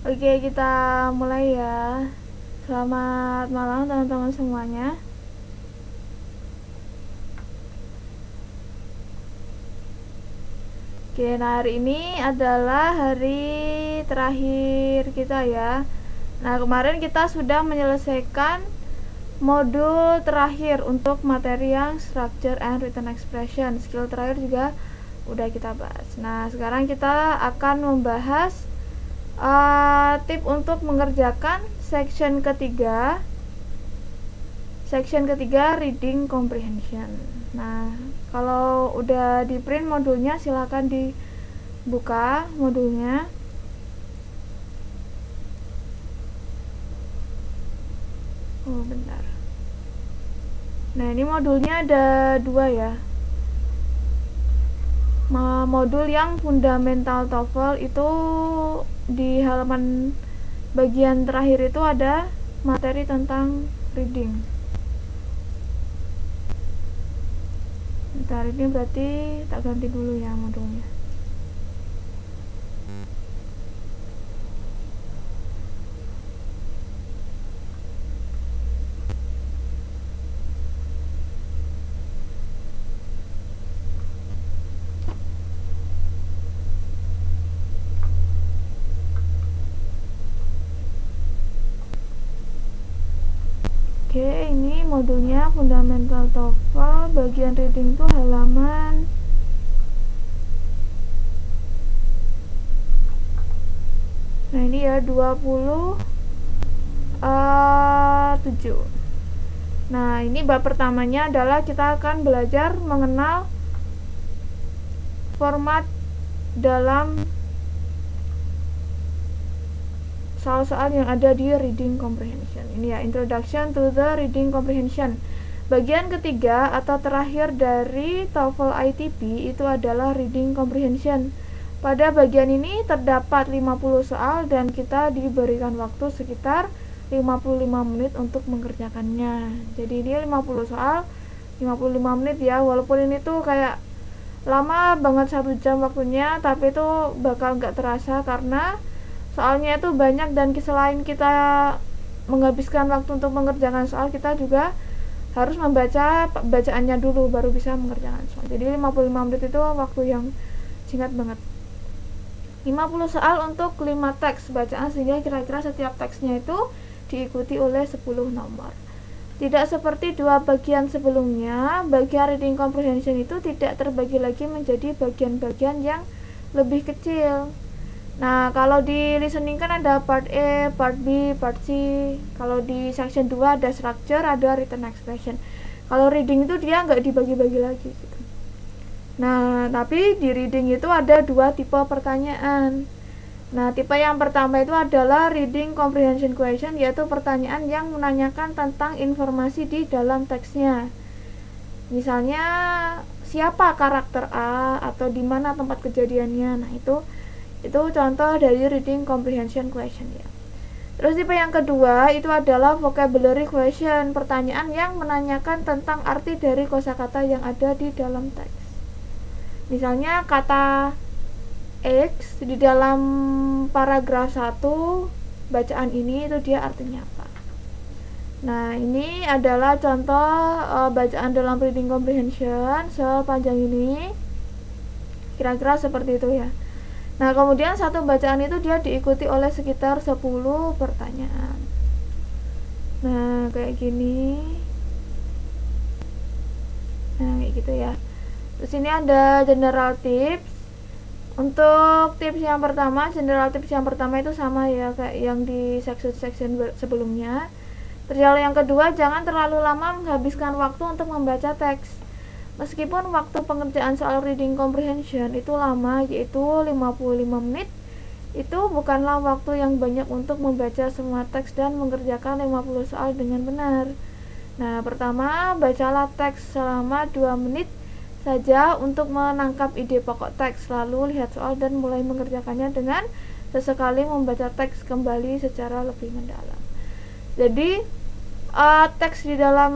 Oke, kita mulai ya. Selamat malam teman-teman semuanya. Oke, nah hari ini adalah hari terakhir kita ya. Nah, kemarin kita sudah menyelesaikan modul terakhir untuk materi yang structure and written expression. Skill terakhir juga udah kita bahas. Nah, sekarang kita akan membahas tip untuk mengerjakan section ketiga reading comprehension. Nah, kalau udah di print modulnya silahkan dibuka modulnya. Oh, bentar. Nah, ini modulnya ada dua ya. Modul yang fundamental TOEFL itu di halaman bagian terakhir itu ada materi tentang reading. Bentar, ini berarti tak ganti dulu ya modulnya. Oke, ini modulnya fundamental TOEFL bagian reading itu halaman nah ini ya 27. Nah, ini bab pertamanya adalah kita akan belajar mengenal format dalam soal-soal yang ada di reading comprehension. Ini ya, introduction to the reading comprehension. Bagian ketiga atau terakhir dari TOEFL ITP itu adalah reading comprehension. Pada bagian ini terdapat 50 soal dan kita diberikan waktu sekitar 55 menit untuk mengerjakannya. Jadi ini 50 soal 55 menit ya, walaupun ini tuh kayak lama banget 1 jam waktunya, tapi itu bakal nggak terasa karena soalnya itu banyak dan selain kita menghabiskan waktu untuk mengerjakan soal, kita juga harus membaca bacaannya dulu baru bisa mengerjakan soal. Jadi 55 menit itu waktu yang singkat banget. 50 soal untuk 5 teks bacaan sehingga kira-kira setiap teksnya itu diikuti oleh 10 nomor. Tidak seperti dua bagian sebelumnya, bagian reading comprehension itu tidak terbagi lagi menjadi bagian-bagian yang lebih kecil. Nah, kalau di listening kan ada part A, part B, part C. Kalau di section 2 ada structure, ada written expression. Kalau reading itu dia nggak dibagi-bagi lagi gitu. Nah, tapi di reading itu ada dua tipe pertanyaan. Nah, tipe yang pertama itu adalah reading comprehension question, yaitu pertanyaan yang menanyakan tentang informasi di dalam teksnya. Misalnya, siapa karakter A atau di mana tempat kejadiannya. Nah, itu contoh dari reading comprehension question ya. Terus tipe yang kedua itu adalah vocabulary question, pertanyaan yang menanyakan tentang arti dari kosakata yang ada di dalam teks. Misalnya kata X di dalam paragraf 1 bacaan ini itu dia artinya apa. Nah, ini adalah contoh bacaan dalam reading comprehension sepanjang ini. Kira-kira seperti itu ya. Nah, kemudian satu bacaan itu dia diikuti oleh sekitar 10 pertanyaan. Nah, kayak gini. Nah, kayak gitu ya. Terus ini ada general tips. Untuk tips yang pertama, general tips yang pertama itu sama ya kayak yang di section sebelumnya. Terus yang kedua, jangan terlalu lama menghabiskan waktu untuk membaca teks. Meskipun waktu pengerjaan soal reading comprehension itu lama, yaitu 55 menit, itu bukanlah waktu yang banyak untuk membaca semua teks dan mengerjakan 50 soal dengan benar. Nah, pertama, bacalah teks selama 2 menit saja untuk menangkap ide pokok teks, lalu lihat soal dan mulai mengerjakannya dengan sesekali membaca teks kembali secara lebih mendalam. Jadi, teks di dalam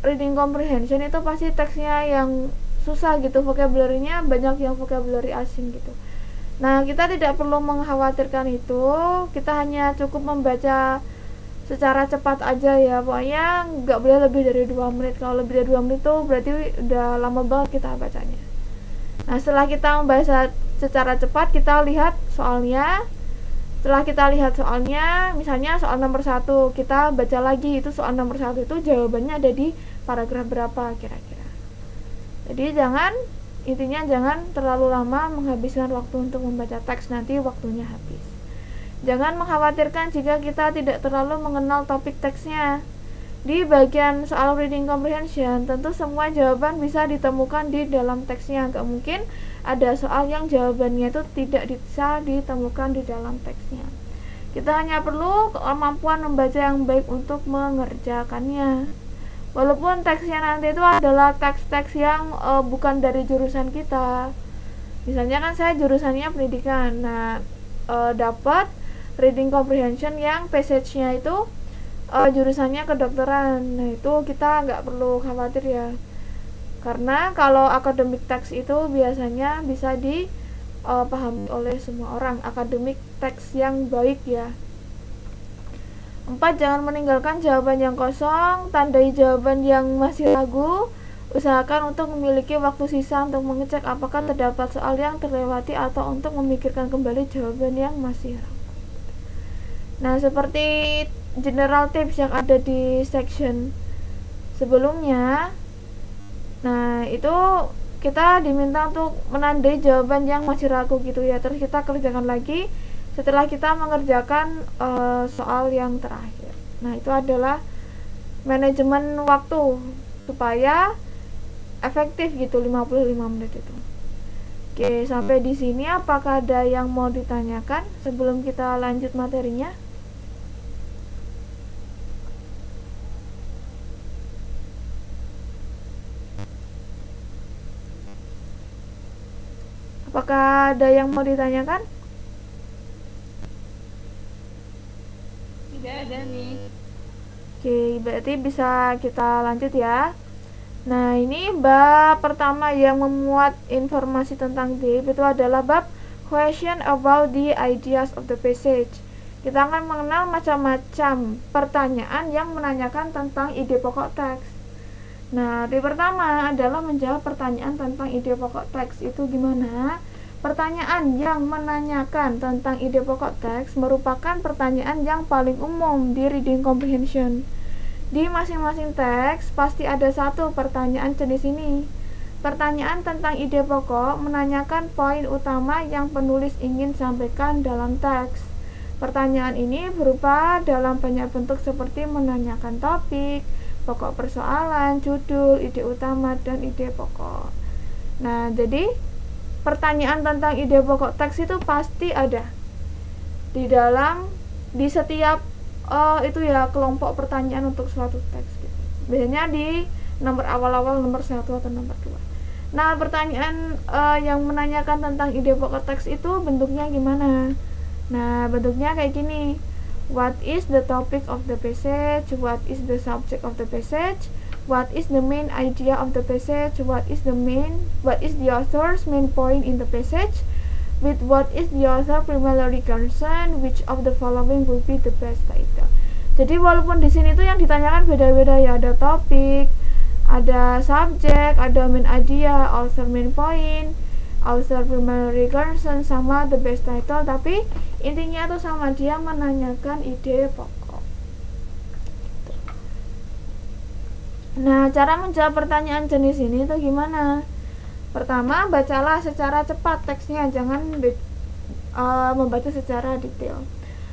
reading comprehension itu pasti teksnya yang susah gitu, vocabulary-nya banyak yang vocabulary asing gitu. Nah, kita tidak perlu mengkhawatirkan itu, kita hanya cukup membaca secara cepat aja ya, pokoknya nggak boleh lebih dari 2 menit. Kalau lebih dari 2 menit tuh berarti udah lama banget kita bacanya. Nah, setelah kita membaca secara cepat, kita lihat soalnya. Setelah kita lihat soalnya, misalnya soal nomor 1, kita baca lagi itu soal nomor 1 itu jawabannya ada di paragraf berapa kira-kira. Jadi intinya jangan terlalu lama menghabiskan waktu untuk membaca teks, nanti waktunya habis. Jangan mengkhawatirkan jika kita tidak terlalu mengenal topik teksnya. Di bagian soal reading comprehension, tentu semua jawaban bisa ditemukan di dalam teksnya. Gak mungkin ada soal yang jawabannya itu tidak bisa ditemukan di dalam teksnya. Kita hanya perlu kemampuan membaca yang baik untuk mengerjakannya. Walaupun teksnya nanti itu adalah teks-teks yang bukan dari jurusan kita. Misalnya kan saya jurusannya pendidikan. Nah, dapat reading comprehension yang passage-nya itu jurusannya kedokteran. Nah, itu kita nggak perlu khawatir ya, karena kalau academic text itu biasanya bisa dipahami oleh semua orang, academic text yang baik ya. 4. Jangan meninggalkan jawaban yang kosong, tandai jawaban yang masih ragu. Usahakan untuk memiliki waktu sisa untuk mengecek apakah terdapat soal yang terlewati atau untuk memikirkan kembali jawaban yang masih ragu. Nah, seperti general tips yang ada di section sebelumnya, nah itu kita diminta untuk menandai jawaban yang masih ragu gitu ya, terus kita kerjakan lagi setelah kita mengerjakan soal yang terakhir. Nah, itu adalah manajemen waktu supaya efektif gitu 55 menit itu. Oke, sampai di sini apakah ada yang mau ditanyakan sebelum kita lanjut materinya? Apakah ada yang mau ditanyakan? Tidak ada nih. Oke, berarti bisa kita lanjut ya. Nah, ini bab pertama yang memuat informasi tentang deep itu adalah bab question about the ideas of the passage. Kita akan mengenal macam-macam pertanyaan yang menanyakan tentang ide pokok teks. Nah, di pertama adalah menjawab pertanyaan tentang ide pokok teks itu gimana? Pertanyaan yang menanyakan tentang ide pokok teks merupakan pertanyaan yang paling umum di reading comprehension. Di masing-masing teks pasti ada satu pertanyaan jenis ini. Pertanyaan tentang ide pokok menanyakan poin utama yang penulis ingin sampaikan dalam teks. Pertanyaan ini berupa dalam banyak bentuk seperti menanyakan topik, pokok persoalan, judul, ide utama, dan ide pokok. Nah, jadi pertanyaan tentang ide pokok teks itu pasti ada di setiap itu ya kelompok pertanyaan untuk suatu teks gitu. Biasanya di nomor awal-awal nomor 1 atau nomor 2. Nah, pertanyaan yang menanyakan tentang ide pokok teks itu bentuknya gimana? Nah, bentuknya kayak gini. What is the topic of the passage? What is the subject of the passage? What is the main idea of the passage? What is the author's main point in the passage? With what is the author primarily concerned? Which of the following will be the best title? Jadi walaupun di sini tuh yang ditanyakan beda-beda ya, ada topik, ada subjek, ada main idea, author main point, author primary concern, sama the best title, tapi intinya tuh sama, dia menanyakan ide pokok. Nah, cara menjawab pertanyaan jenis ini tuh gimana? Pertama, bacalah secara cepat teksnya, jangan membaca secara detail.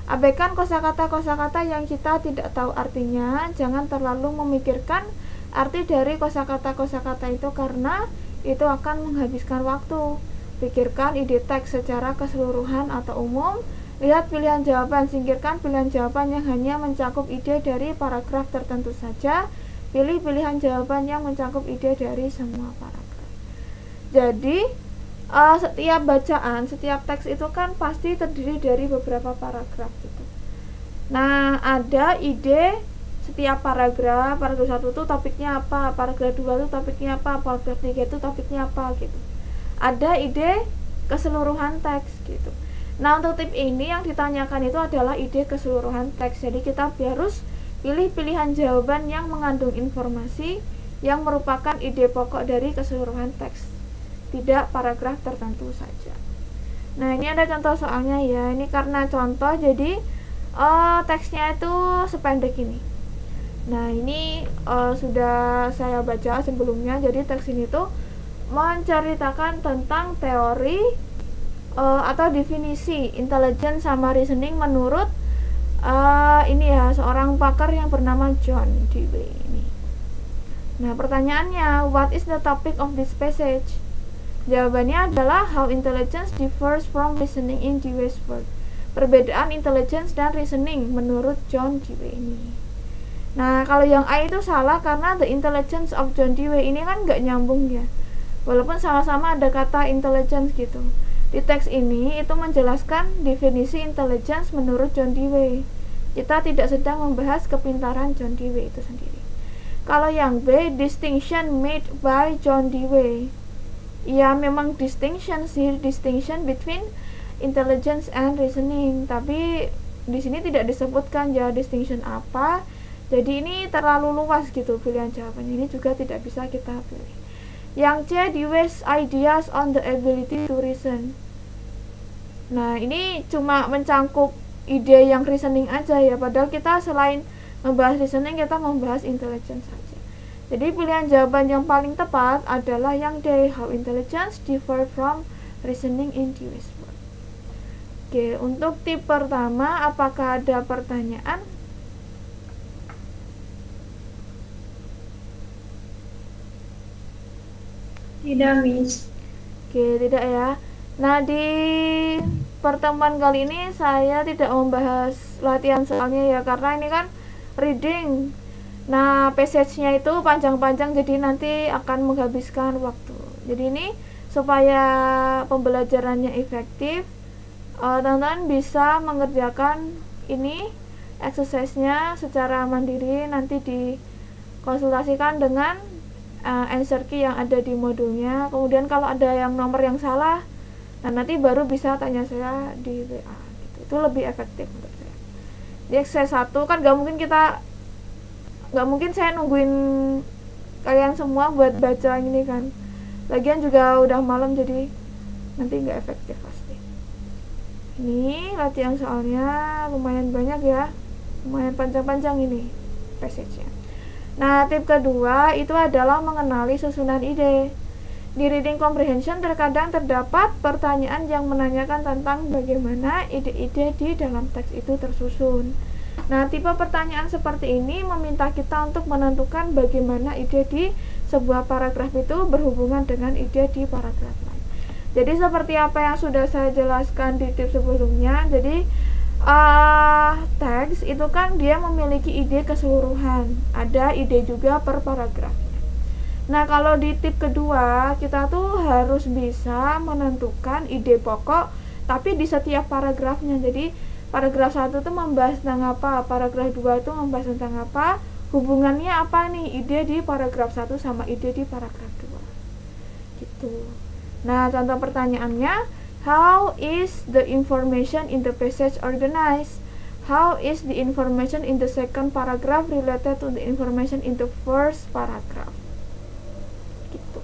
Abaikan kosakata-kosakata yang kita tidak tahu artinya. Jangan terlalu memikirkan arti dari kosakata-kosakata itu karena itu akan menghabiskan waktu. Pikirkan ide teks secara keseluruhan atau umum. Lihat pilihan jawaban, singkirkan pilihan jawaban yang hanya mencakup ide dari paragraf tertentu saja. Pilih pilihan jawaban yang mencakup ide dari semua paragraf. Jadi setiap bacaan, setiap teks itu kan pasti terdiri dari beberapa paragraf gitu. Nah, ada ide setiap paragraf 1 itu topiknya apa, paragraf 2 itu topiknya apa, paragraf 3 itu topiknya apa gitu. Ada ide keseluruhan teks gitu. Nah, untuk tip ini yang ditanyakan itu adalah ide keseluruhan teks. Jadi kita harus pilih pilihan jawaban yang mengandung informasi yang merupakan ide pokok dari keseluruhan teks, tidak paragraf tertentu saja. Nah, ini ada contoh soalnya ya. Ini karena contoh, jadi teksnya itu sependek ini. Nah, ini sudah saya baca sebelumnya. Jadi teks ini tuh menceritakan tentang teori atau definisi intelligence sama reasoning menurut ini ya, seorang pakar yang bernama John Dewey ini. Nah, pertanyaannya, what is the topic of this passage? Jawabannya adalah how intelligence differs from reasoning in Dewey's work. Perbedaan intelligence dan reasoning menurut John Dewey ini. Nah, kalau yang A itu salah karena the intelligence of John Dewey ini kan nggak nyambung ya. Walaupun sama-sama ada kata intelligence gitu. Di teks ini itu menjelaskan definisi intelligence menurut John Dewey. Kita tidak sedang membahas kepintaran John Dewey itu sendiri. Kalau yang B, distinction made by John Dewey. Ya, memang distinction between intelligence and reasoning, tapi di sini tidak disebutkan ya distinction apa. Jadi ini terlalu luas gitu pilihan jawabannya. Ini juga tidak bisa kita pilih. Yang C, Dewey's ideas on the ability to reason. Nah, ini cuma mencangkup ide yang reasoning aja ya, padahal kita selain membahas reasoning kita membahas intelligence saja. Jadi pilihan jawaban yang paling tepat adalah yang D, how intelligence differ from reasoning in Dewey's work. Oke, untuk tip pertama apakah ada pertanyaan? Tidak, Miss. Oke, tidak ya. Nah, di pertemuan kali ini saya tidak membahas latihan soalnya ya, karena ini kan reading. Nah, passage-nya itu panjang-panjang, jadi nanti akan menghabiskan waktu. Jadi ini supaya pembelajarannya efektif, teman-teman bisa mengerjakan ini exercise-nya secara mandiri, nanti dikonsultasikan dengan answer key yang ada di modulnya. Kemudian kalau ada yang nomor yang salah, nah nanti baru bisa tanya saya di WA gitu. Itu lebih efektif menurut saya. Di exercise 1 kan gak mungkin saya nungguin kalian semua buat baca ini kan. Lagian juga udah malam, jadi nanti gak efektif pasti. Ini latihan soalnya lumayan banyak ya, lumayan panjang-panjang ini passage-nya. Nah, tip kedua itu adalah mengenali susunan ide. Di reading comprehension terkadang terdapat pertanyaan yang menanyakan tentang bagaimana ide-ide di dalam teks itu tersusun. Nah, tipe pertanyaan seperti ini meminta kita untuk menentukan bagaimana ide di sebuah paragraf itu berhubungan dengan ide di paragraf lain. Jadi seperti apa yang sudah saya jelaskan di tip sebelumnya, jadi teks itu kan dia memiliki ide keseluruhan, ada ide juga per paragrafnya. Nah, kalau di tip kedua kita tuh harus bisa menentukan ide pokok tapi di setiap paragrafnya. Jadi paragraf 1 tuh membahas tentang apa, paragraf 2 itu membahas tentang apa, hubungannya apa nih ide di paragraf 1 sama ide di paragraf 2 gitu. Nah, contoh pertanyaannya, how is the information in the passage organized? How is the information in the second paragraph related to the information in the first paragraph? Gitu.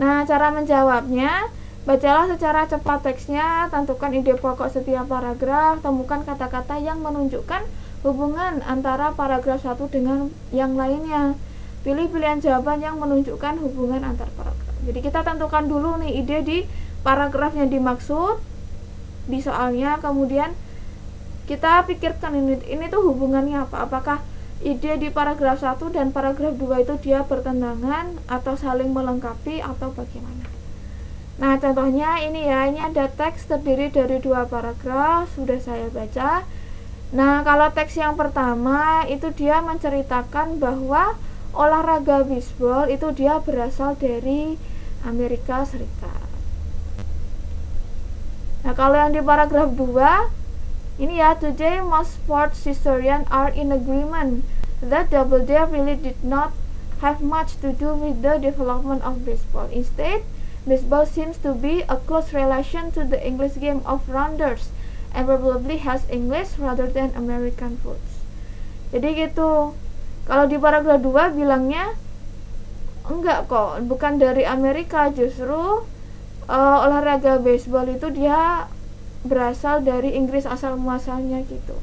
Nah, cara menjawabnya, bacalah secara cepat teksnya, tentukan ide pokok setiap paragraf, temukan kata-kata yang menunjukkan hubungan antara paragraf 1 dengan yang lainnya. Pilih pilihan jawaban yang menunjukkan hubungan antar paragraf. Jadi kita tentukan dulu nih ide di paragraf yang dimaksud di soalnya, kemudian kita pikirkan ini tuh hubungannya apa, apakah ide di paragraf 1 dan paragraf 2 itu dia bertentangan atau saling melengkapi atau bagaimana. Nah, contohnya ini ya, ini ada teks terdiri dari 2 paragraf, sudah saya baca. Nah, kalau teks yang pertama itu dia menceritakan bahwa olahraga bisbol itu dia berasal dari Amerika Serikat. Nah, kalau yang di paragraf 2 ini ya, today most sports historians are in agreement that Doubleday really did not have much to do with the development of baseball. Instead, Baseball seems to be a close relation to the English game of rounders and probably has English rather than American roots. Jadi gitu. Kalau di paragraf 2 bilangnya enggak kok, bukan dari Amerika, justru olahraga baseball itu dia berasal dari Inggris asal muasalnya gitu.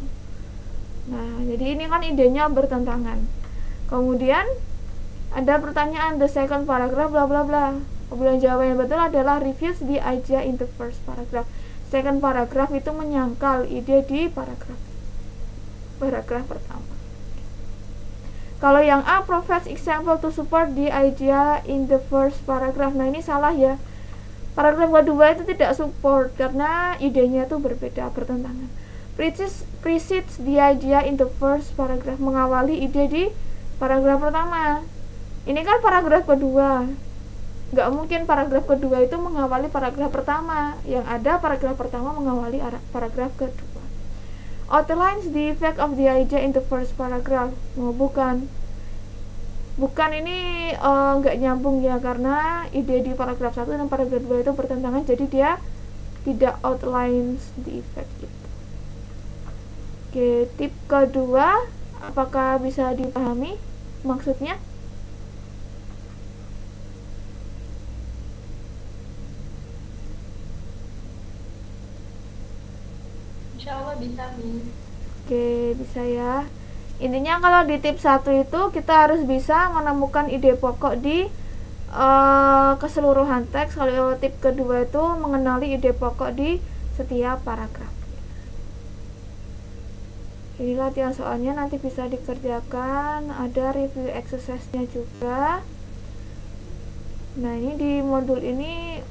Nah, jadi ini kan idenya bertentangan. Kemudian ada pertanyaan the second paragraph bla bla bla. Kemudian jawaban yang betul adalah refutes the idea in the first paragraph. Second paragraph itu menyangkal ide di paragraf pertama. Kalau yang A provides example to support the idea in the first paragraph. Nah, ini salah ya. Paragraf kedua itu tidak support karena idenya itu berbeda, bertentangan. Precedes the idea in the first paragraph, mengawali ide di paragraf pertama. Ini kan paragraf kedua, nggak mungkin paragraf kedua itu mengawali paragraf pertama. Yang ada paragraf pertama mengawali paragraf kedua. Outlines the effect of the idea in the first paragraph. Bukan ini nggak nyambung ya, karena ide di paragraf 1 dan paragraf 2 itu bertentangan, jadi dia tidak outlines the effect gitu. Oke, tip kedua, apakah bisa dipahami maksudnya? Insya Allah bisa, Miss. Oke, bisa ya. Intinya kalau di tip 1 itu kita harus bisa menemukan ide pokok di keseluruhan teks. Kalau tip kedua itu mengenali ide pokok di setiap paragraf. Ini latihan soalnya nanti bisa dikerjakan, ada review exercise-nya juga. Nah, ini di modul ini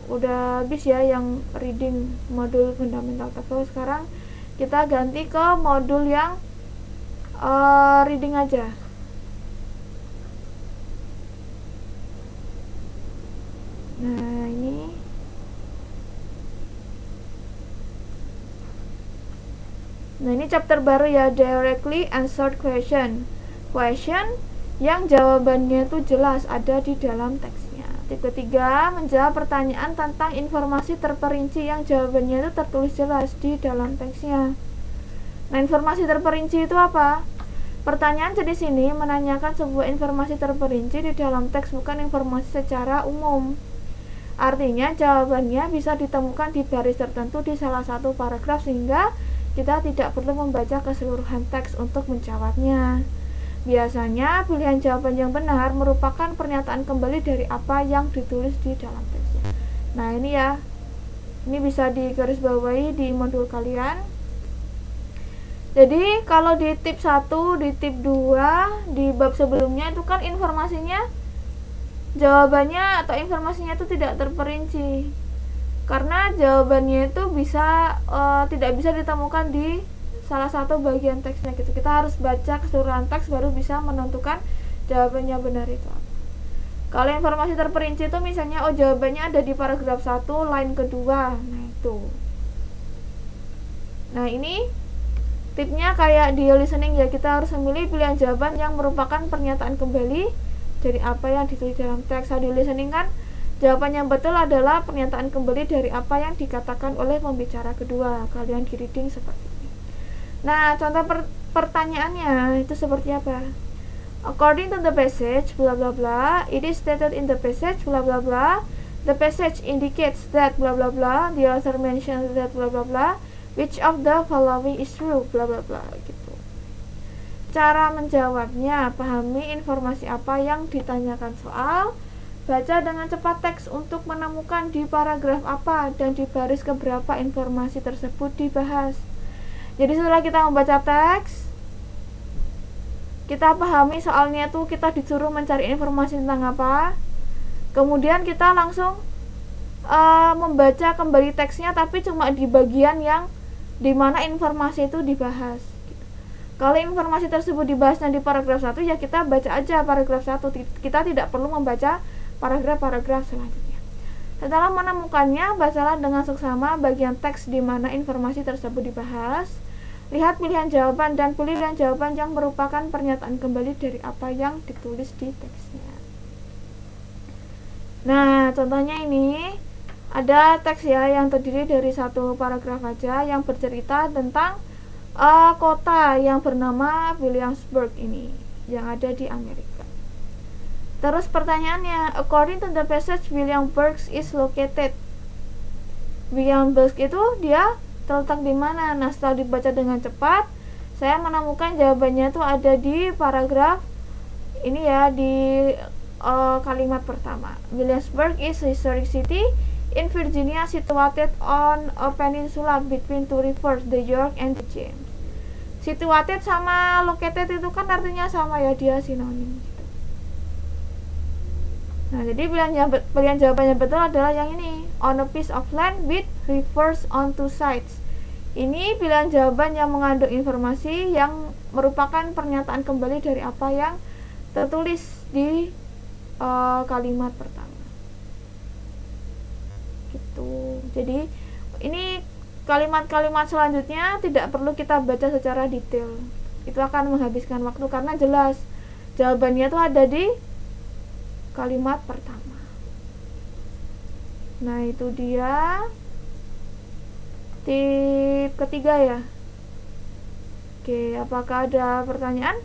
udah habis ya yang reading modul fundamental TOEFL. Sekarang kita ganti ke modul yang reading aja. Nah, ini chapter baru ya, directly answered question yang jawabannya itu jelas ada di dalam teksnya. Tip ketiga, menjawab pertanyaan tentang informasi terperinci yang jawabannya itu tertulis jelas di dalam teksnya. Nah, informasi terperinci itu apa? Pertanyaan jenis ini menanyakan sebuah informasi terperinci di dalam teks, bukan informasi secara umum. Artinya jawabannya bisa ditemukan di baris tertentu di salah satu paragraf, sehingga kita tidak perlu membaca keseluruhan teks untuk menjawabnya. Biasanya pilihan jawaban yang benar merupakan pernyataan kembali dari apa yang ditulis di dalam teksnya. Nah, ini ya, ini bisa digarisbawahi di modul kalian. Jadi kalau di tip 1, di tip 2, di bab sebelumnya itu kan informasinya, jawabannya atau informasinya itu tidak terperinci, karena jawabannya itu bisa tidak bisa ditemukan di salah satu bagian teksnya gitu. Kita harus baca keseluruhan teks baru bisa menentukan jawabannya benar itu apa. Kalau informasi terperinci itu misalnya jawabannya ada di paragraf 1 line kedua. Nah, itu. Nah, ini tipnya kayak di listening ya, kita harus memilih pilihan jawaban yang merupakan pernyataan kembali dari apa yang ditulis dalam teks. Di listening kan jawaban yang betul adalah pernyataan kembali dari apa yang dikatakan oleh pembicara kedua. Kalian di reading seperti ini. Nah, contoh pertanyaannya itu seperti apa? According to the passage bla bla bla, it is stated in the passage bla bla bla, the passage indicates that bla bla bla, the author mentions that bla bla bla, which of the following is true bla bla bla gitu. Cara menjawabnya, pahami informasi apa yang ditanyakan soal, baca dengan cepat teks untuk menemukan di paragraf apa dan di baris keberapa informasi tersebut dibahas. Jadi setelah kita membaca teks, kita pahami soalnya tuh, kita disuruh mencari informasi tentang apa, kemudian kita langsung membaca kembali teksnya, tapi cuma di bagian yang dimana informasi itu dibahas. Kalau informasi tersebut dibahasnya di paragraf 1, ya kita baca aja paragraf 1, kita tidak perlu membaca paragraf-paragraf selanjutnya. Setelah menemukannya, bacalah dengan seksama bagian teks di mana informasi tersebut dibahas. Lihat pilihan jawaban dan pilihan jawaban yang merupakan pernyataan kembali dari apa yang ditulis di teksnya. Nah, contohnya ini ada teks ya yang terdiri dari satu paragraf aja yang bercerita tentang kota yang bernama Williamsburg ini yang ada di Amerika. Terus pertanyaannya, according to the passage Williamsburg is located. Williamsburg itu dia terletak di mana? Nah, setelah dibaca dengan cepat, saya menemukan jawabannya itu ada di paragraf ini ya, di kalimat pertama. Williamsburg is a historic city in Virginia situated on a peninsula between two rivers, the York and the James. Situated sama located itu kan artinya sama ya, dia sinonim gitu. Nah, jadi pilihan jawabannya betul adalah yang ini, on a piece of land with rivers on two sides. Ini pilihan jawaban yang mengandung informasi yang merupakan pernyataan kembali dari apa yang tertulis di kalimat pertama gitu. Jadi ini kalimat-kalimat selanjutnya tidak perlu kita baca secara detail, itu akan menghabiskan waktu karena jelas jawabannya itu ada di kalimat pertama. Nah, itu dia tip ketiga ya. Oke, apakah ada pertanyaan?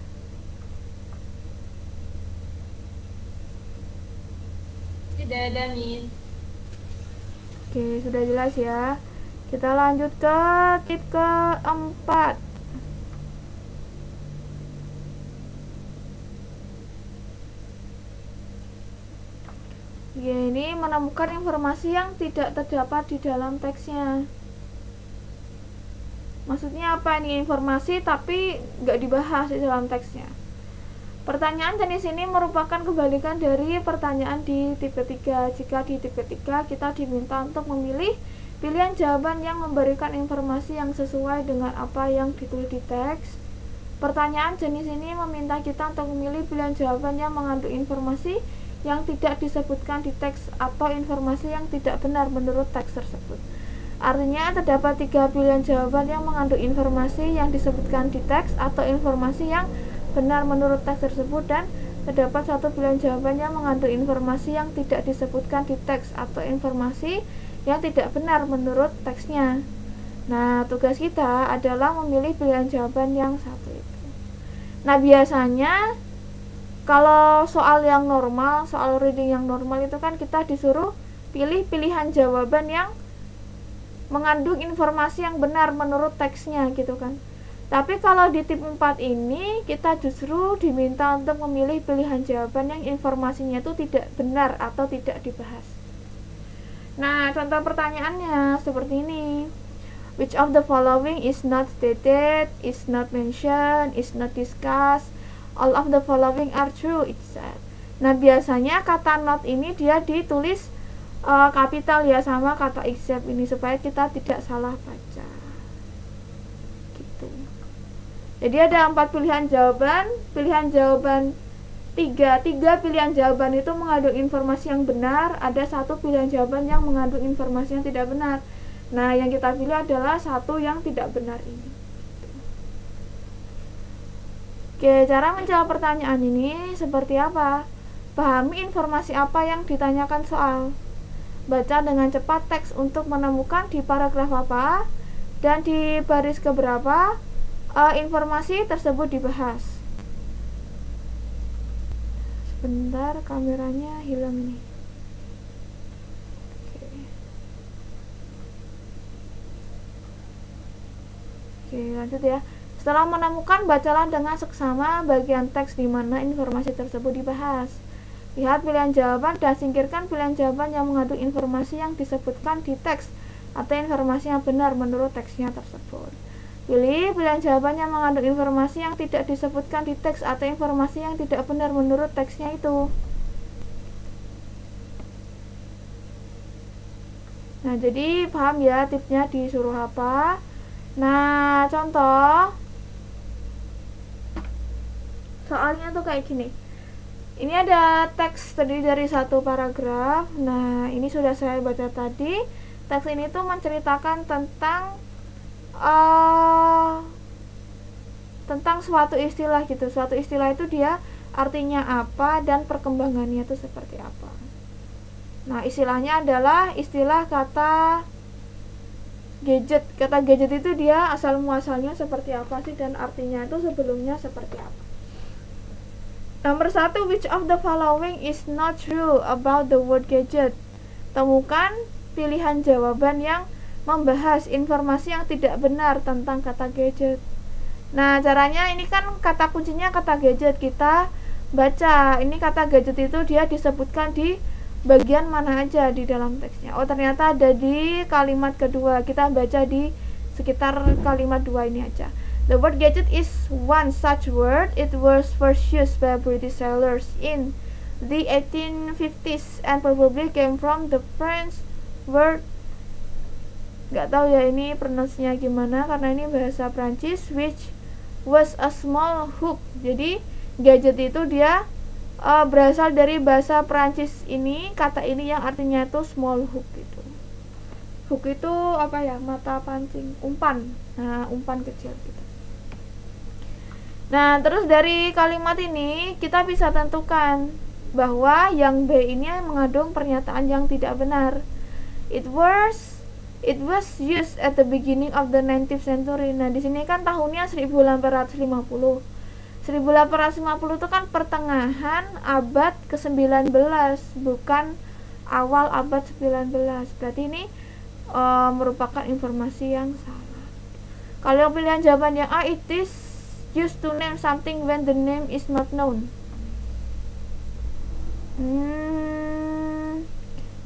Tidak ada, Miss. Oke, sudah jelas ya. Kita lanjut ke tip keempat. Ya, ini menemukan informasi yang tidak terdapat di dalam teksnya. Maksudnya apa ini? Informasi tapi nggak dibahas di dalam teksnya. Pertanyaan jenis ini merupakan kebalikan dari pertanyaan di tip ketiga. Jika di tip ketiga kita diminta untuk memilih pilihan jawaban yang memberikan informasi yang sesuai dengan apa yang ditulis di teks, pertanyaan jenis ini meminta kita untuk memilih pilihan jawaban yang mengandung informasi yang tidak disebutkan di teks atau informasi yang tidak benar menurut teks tersebut. Artinya terdapat 3 pilihan jawaban yang mengandung informasi yang disebutkan di teks atau informasi yang benar menurut teks tersebut, dan terdapat 1 pilihan jawaban yang mengandung informasi yang tidak disebutkan di teks atau informasi yang tidak benar menurut teksnya. Nah, tugas kita adalah memilih pilihan jawaban yang satu itu. Nah, biasanya kalau soal yang normal, soal reading yang normal itu kan kita disuruh pilih pilihan jawaban yang mengandung informasi yang benar menurut teksnya gitu kan. Tapi kalau di tip 4 ini kita justru diminta untuk memilih pilihan jawaban yang informasinya itu tidak benar atau tidak dibahas. Nah, contoh pertanyaannya seperti ini. Which of the following is not stated, is not mentioned, is not discussed? All of the following are true, it said. Nah, biasanya kata not ini dia ditulis kapital ya, sama kata except ini supaya kita tidak salah baca. Gitu. Jadi ada 4 pilihan jawaban. Pilihan jawaban 3 pilihan jawaban itu mengandung informasi yang benar, ada 1 pilihan jawaban yang mengandung informasi yang tidak benar. Nah, yang kita pilih adalah 1 yang tidak benar ini. Oke, cara menjawab pertanyaan ini seperti apa? Pahami informasi apa yang ditanyakan soal. Baca dengan cepat teks untuk menemukan di paragraf apa dan di baris keberapa informasi tersebut dibahas. Sebentar, kameranya hilang ini. Oke, lanjut ya. Setelah menemukan, bacalah dengan seksama bagian teks di mana informasi tersebut dibahas. Lihat pilihan jawaban dan singkirkan pilihan jawaban yang mengandung informasi yang disebutkan di teks atau informasi yang benar menurut teksnya tersebut. Pilih pilihan jawaban yang mengandung informasi yang tidak disebutkan di teks atau informasi yang tidak benar menurut teksnya itu. Nah, jadi paham ya tipsnya disuruh apa? Nah, contoh soalnya tuh kayak gini. Ini ada teks terdiri dari 1 paragraf. Nah, ini sudah saya baca tadi. Teks ini tuh menceritakan tentang suatu istilah gitu. Suatu istilah itu dia artinya apa dan perkembangannya itu seperti apa. Nah, istilahnya adalah istilah kata gadget. Kata gadget itu dia asal muasalnya seperti apa sih, dan artinya itu sebelumnya seperti apa. Nomor 1, which of the following is not true about the word gadget? Temukan pilihan jawaban yang membahas informasi yang tidak benar tentang kata gadget. Nah, caranya ini kan kata kuncinya kata gadget. Kita baca ini kata gadget itu dia disebutkan di bagian mana aja di dalam teksnya. Oh, ternyata ada di kalimat kedua. Kita baca di sekitar kalimat 2 ini aja. The word gadget is one such word. It was first used by British sailors in the 1850s and probably came from the French word, nggak tahu ya ini pronunciasinya gimana karena ini bahasa Prancis, which was a small hook. Jadi gadget itu dia berasal dari bahasa Prancis ini, kata ini yang artinya itu small hook gitu. Hook itu apa ya, mata pancing, umpan. Nah, umpan kecil gitu. Nah, terus dari kalimat ini kita bisa tentukan bahwa yang B ini mengandung pernyataan yang tidak benar. It was used at the beginning of the 19th century. Nah, di sini kan tahunnya 1850. 1850 itu kan pertengahan abad ke-19, bukan awal abad 19. Berarti ini merupakan informasi yang salah. Kalau pilihan jawaban yang A, it is used to name something when the name is not known.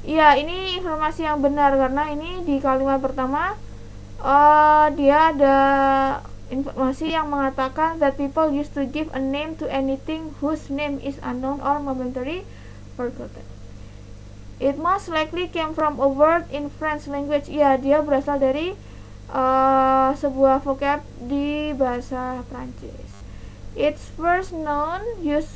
Iya, ini informasi yang benar karena ini di kalimat pertama dia ada informasi yang mengatakan that people used to give a name to anything whose name is unknown or momentarily forgotten. It most likely came from a word in French language. Ya, dia berasal dari sebuah vocab di bahasa Prancis. Its first known was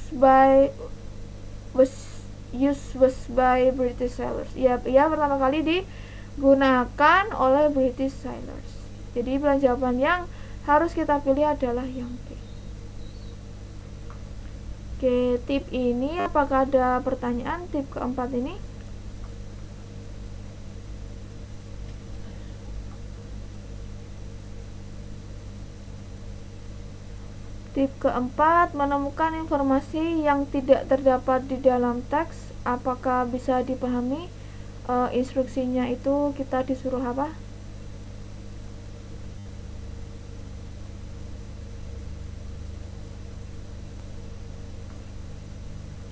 by British sailors. Ya, pertama kali digunakan oleh British sailors. Jadi pilihan jawaban yang harus kita pilih adalah yang B. Oke, tip ini apakah ada pertanyaan tip keempat ini? Tip keempat, menemukan informasi yang tidak terdapat di dalam teks. Apakah bisa dipahami? Instruksinya itu kita disuruh apa?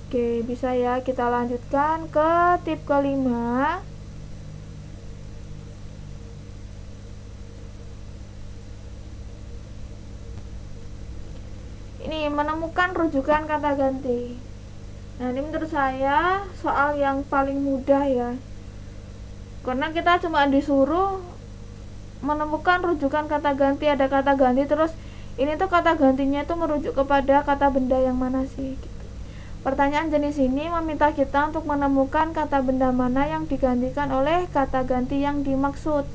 Oke, bisa ya. Kita lanjutkan ke tip kelima. Ini menemukan rujukan kata ganti. Nah, ini menurut saya soal yang paling mudah ya. Karena kita cuma disuruh menemukan rujukan kata ganti, ada kata ganti terus ini tuh kata gantinya itu merujuk kepada kata benda yang mana sih gitu. Pertanyaan jenis ini meminta kita untuk menemukan kata benda mana yang digantikan oleh kata ganti yang dimaksud.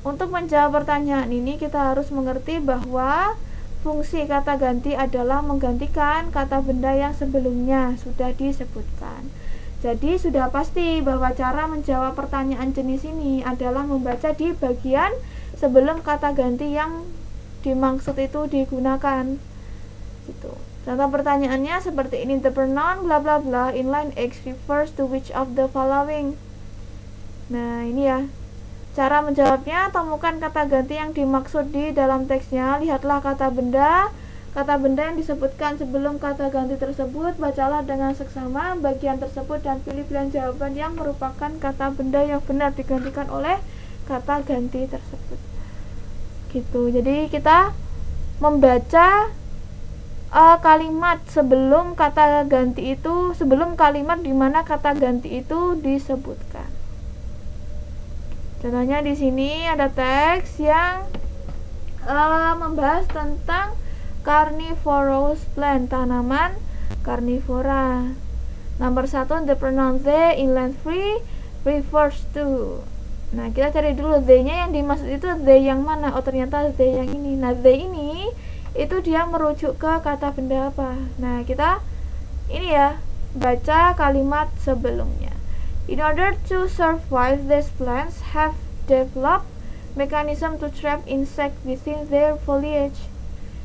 Untuk menjawab pertanyaan ini kita harus mengerti bahwa fungsi kata ganti adalah menggantikan kata benda yang sebelumnya sudah disebutkan. Jadi sudah pasti bahwa cara menjawab pertanyaan jenis ini adalah membaca di bagian sebelum kata ganti yang dimaksud itu digunakan. Gitu. Contoh pertanyaannya seperti ini, the pronoun bla bla bla in line X refers to which of the following. Nah, ini ya. Cara menjawabnya, temukan kata ganti yang dimaksud di dalam teksnya. Lihatlah kata benda yang disebutkan sebelum kata ganti tersebut. Bacalah dengan seksama bagian tersebut dan pilih pilihan jawaban yang merupakan kata benda yang benar digantikan oleh kata ganti tersebut. Gitu. Jadi kita membaca kalimat sebelum kata ganti itu, sebelum kalimat di mana kata ganti itu disebutkan. Contohnya di sini ada teks yang membahas tentang carnivorous plant, tanaman karnivora. Nomor 1, the pronoun they in line 3 refers to. Nah, kita cari dulu they-nya yang dimaksud itu they yang mana? Oh, ternyata they yang ini. Nah, they ini itu dia merujuk ke kata benda apa. Nah, kita ini ya baca kalimat sebelumnya. In order to survive, these plants have developed mechanism to trap insect within their foliage.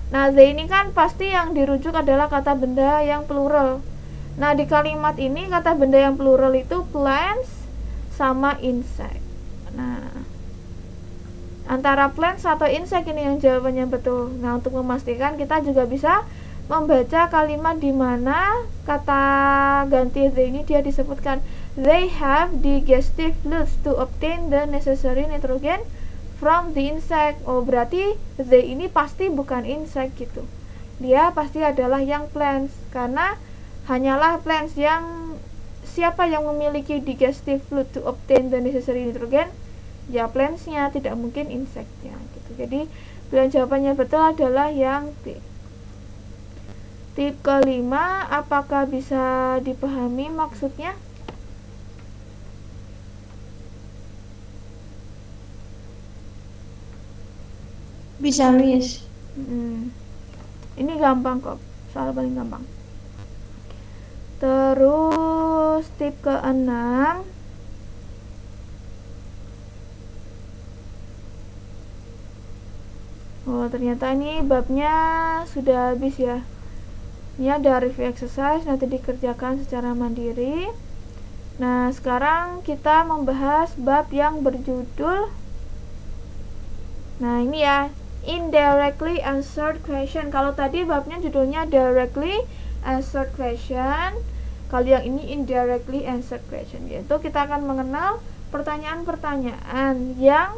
Nah, they ini kan pasti yang dirujuk adalah kata benda yang plural. Nah, di kalimat ini kata benda yang plural itu plants sama insect. Nah, antara plants atau insect ini yang jawabannya betul. Nah, untuk memastikan kita juga bisa membaca kalimat di mana kata ganti they ini dia disebutkan they have digestive fluids to obtain the necessary nitrogen from the insect. Oh, berarti they ini pasti bukan insect gitu. Dia pasti adalah yang plants, karena hanyalah plants yang siapa yang memiliki digestive fluid to obtain the necessary nitrogen, ya plants-nya, tidak mungkin insect-nya gitu. Jadi pilihan jawabannya betul adalah yang B. Tip kelima, apakah bisa dipahami maksudnya? Bisa, Miss. Ini gampang kok, soal paling gampang. Terus tip keenam, oh ternyata ini babnya sudah habis ya. Ini ada review exercise, nanti dikerjakan secara mandiri. Nah, sekarang kita membahas bab yang berjudul, nah ini ya, indirectly answered question. Kalau tadi babnya judulnya directly answered question, kalau yang ini indirectly answered question, yaitu kita akan mengenal pertanyaan-pertanyaan yang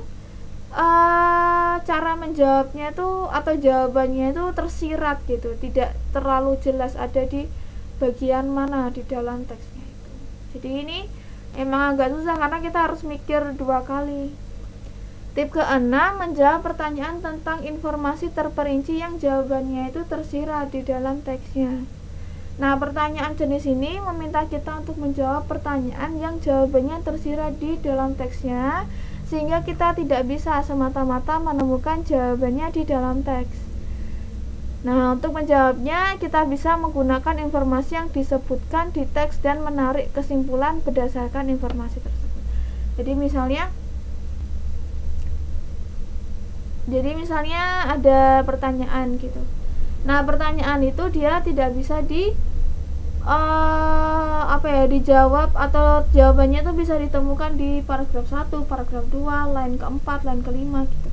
cara menjawabnya itu atau jawabannya itu tersirat gitu, tidak terlalu jelas ada di bagian mana di dalam teksnya itu. Jadi ini emang agak susah karena kita harus mikir dua kali. Tip keenam, menjawab pertanyaan tentang informasi terperinci yang jawabannya itu tersirat di dalam teksnya. Nah, pertanyaan jenis ini meminta kita untuk menjawab pertanyaan yang jawabannya tersirat di dalam teksnya, sehingga kita tidak bisa semata-mata menemukan jawabannya di dalam teks. Nah, untuk menjawabnya kita bisa menggunakan informasi yang disebutkan di teks dan menarik kesimpulan berdasarkan informasi tersebut. Jadi misalnya ada pertanyaan gitu. Nah, pertanyaan itu dia tidak bisa dijawab atau jawabannya itu bisa ditemukan di paragraf 1, paragraf 2, line keempat, line kelima gitu.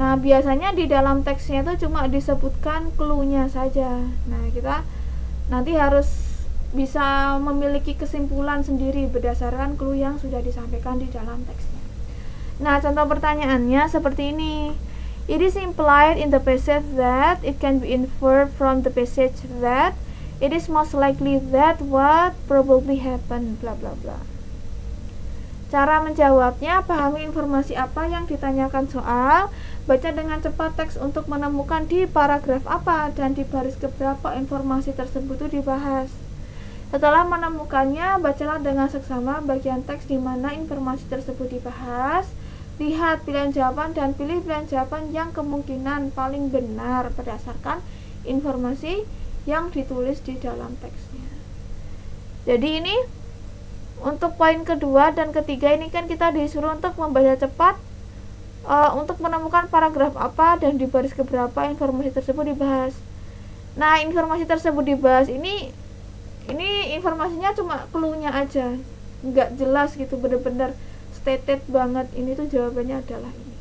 Nah, biasanya di dalam teksnya itu cuma disebutkan clue-nya saja. Nah, kita nanti harus bisa memiliki kesimpulan sendiri berdasarkan clue yang sudah disampaikan di dalam teksnya. Nah, contoh pertanyaannya seperti ini. It is implied in the passage that, it can be inferred from the passage that, it is most likely that what probably happened, bla bla bla. Cara menjawabnya, pahami informasi apa yang ditanyakan soal, baca dengan cepat teks untuk menemukan di paragraf apa dan di baris keberapa informasi tersebut itu dibahas. Setelah menemukannya, bacalah dengan seksama bagian teks di mana informasi tersebut dibahas. Lihat pilihan jawaban dan pilih pilihan jawaban yang kemungkinan paling benar berdasarkan informasi yang ditulis di dalam teksnya. Jadi ini untuk poin kedua dan ketiga ini kan kita disuruh untuk membaca cepat untuk menemukan paragraf apa dan di baris keberapa informasi tersebut dibahas. Nah, informasi tersebut dibahas ini informasinya cuma clue-nya aja, nggak jelas gitu, bener-bener stated banget ini tuh jawabannya adalah ini.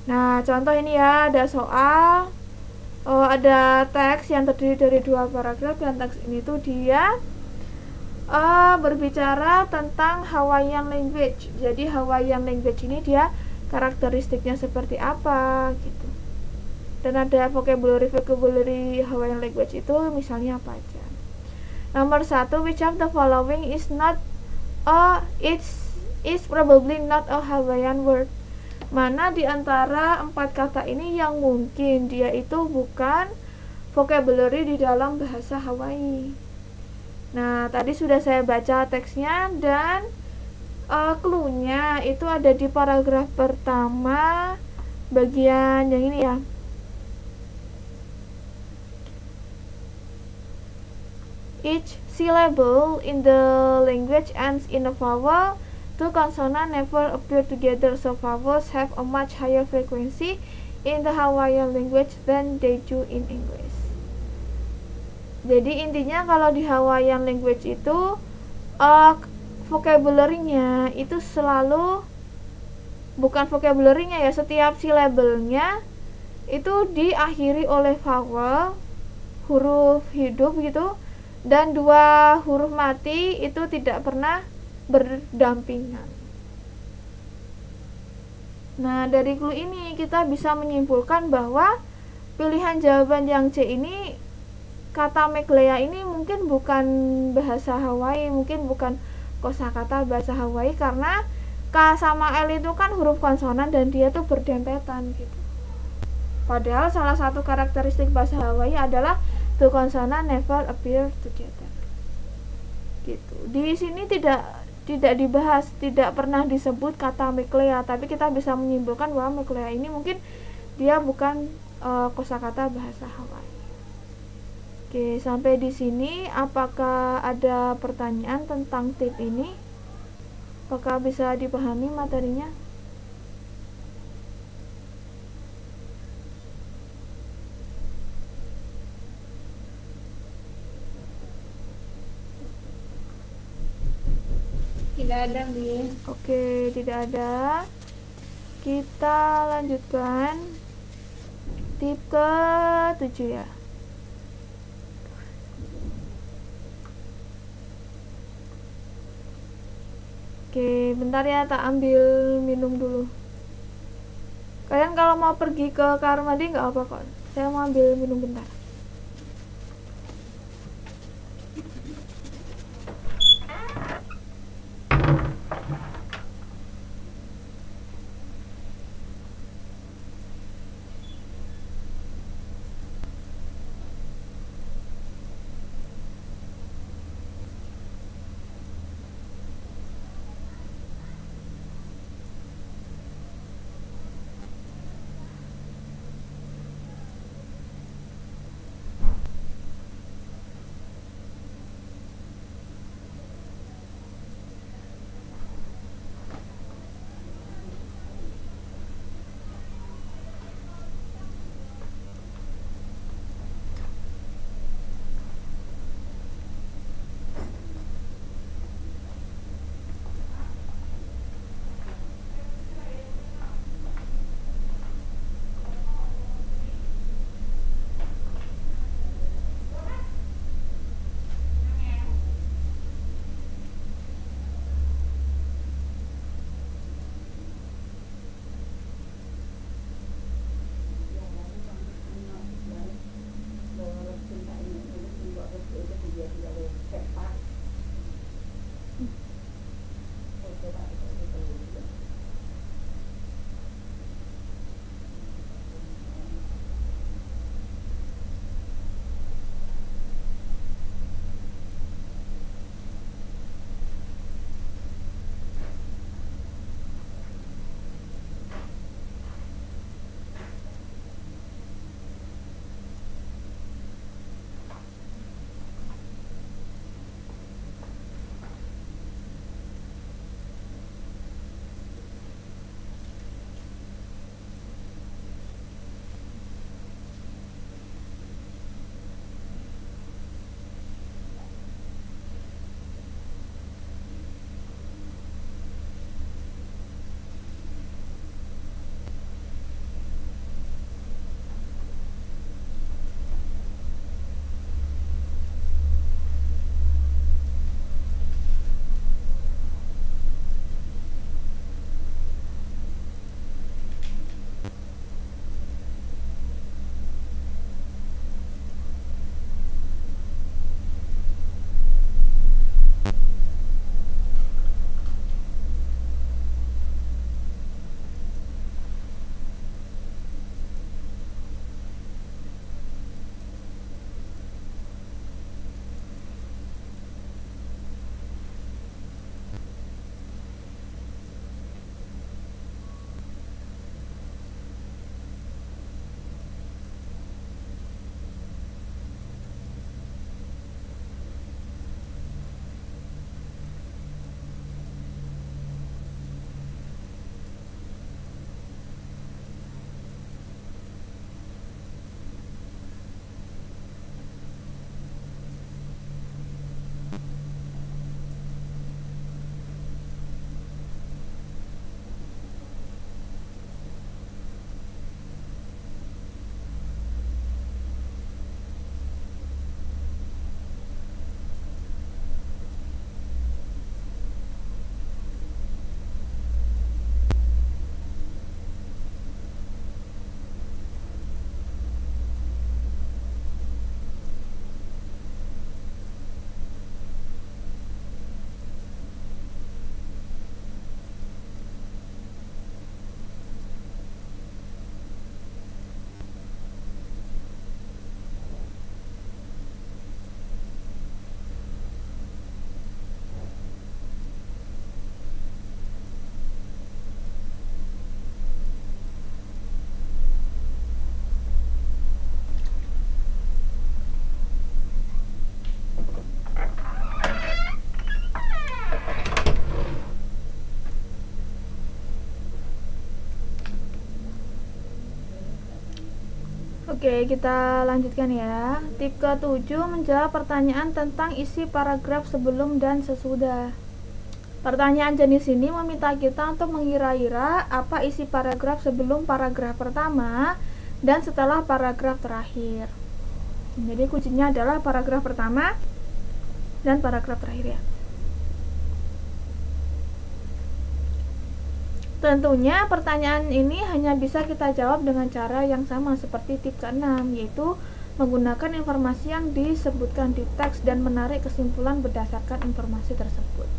Nah, contoh ini ya, ada soal, ada teks yang terdiri dari 2 paragraf dan teks ini tuh dia berbicara tentang Hawaiian language. Jadi Hawaiian language ini dia karakteristiknya seperti apa gitu. Dan ada vocabulary Hawaiian language itu misalnya apa aja. Nomor 1, which of the following is not is probably not a Hawaiian word. Mana di antara 4 kata ini yang mungkin dia itu bukan vocabulary di dalam bahasa Hawaii. Nah, tadi sudah saya baca teksnya dan clue-nya itu ada di paragraf pertama bagian yang ini ya. Each syllable in the language ends in a vowel. Two consonants never appear together, so vowels have a much higher frequency in the Hawaiian language than they do in English. Jadi intinya kalau di Hawaiian language itu vocabulary-nya itu selalu, bukan vocabulary-nya ya, setiap syllable-nya itu diakhiri oleh vowel, huruf hidup gitu, dan dua huruf mati itu tidak pernah berdampingan. Nah, dari clue ini kita bisa menyimpulkan bahwa pilihan jawaban yang C ini, kata Meglea ini mungkin bukan bahasa Hawaii, mungkin bukan kosakata bahasa Hawaii, karena K sama L itu kan huruf konsonan dan dia tuh berdempetan gitu. Padahal salah satu karakteristik bahasa Hawaii adalah two consonant never appear together. Gitu. Di sini tidak dibahas, tidak pernah disebut kata Meglea, tapi kita bisa menyimpulkan bahwa Meglea ini mungkin dia bukan kosakata bahasa Hawaii. Oke, sampai di sini apakah ada pertanyaan tentang tip ini? Apakah bisa dipahami materinya? Tidak ada, Miss. Oke, tidak ada. Kita lanjutkan tip ke-7 ya. Oke, bentar ya, tak ambil minum dulu. Kalian kalau mau pergi ke kamar mandi nggak apa kok. Saya mau ambil minum bentar. Oke, kita lanjutkan ya. Tip ke-7 menjawab pertanyaan tentang isi paragraf sebelum dan sesudah. Pertanyaan jenis ini meminta kita untuk mengira-ira apa isi paragraf sebelum paragraf pertama dan setelah paragraf terakhir. Jadi kuncinya adalah paragraf pertama dan paragraf terakhir ya. Tentunya pertanyaan ini hanya bisa kita jawab dengan cara yang sama seperti tip ke-6, yaitu menggunakan informasi yang disebutkan di teks dan menarik kesimpulan berdasarkan informasi tersebut.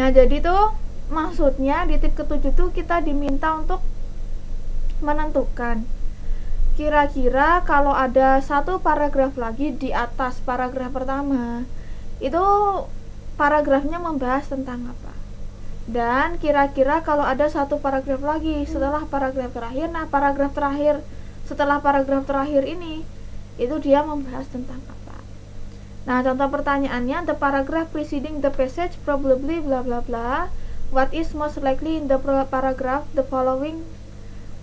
Nah, jadi tuh maksudnya di tip ke-7 tuh kita diminta untuk menentukan kira-kira kalau ada satu paragraf lagi di atas paragraf pertama, itu paragrafnya membahas tentang apa. Dan kira-kira kalau ada satu paragraf lagi setelah paragraf terakhir, nah paragraf terakhir setelah paragraf terakhir ini itu dia membahas tentang apa. Nah, contoh pertanyaannya, the paragraph preceding the passage probably bla bla bla. What is most likely in the paragraph the following?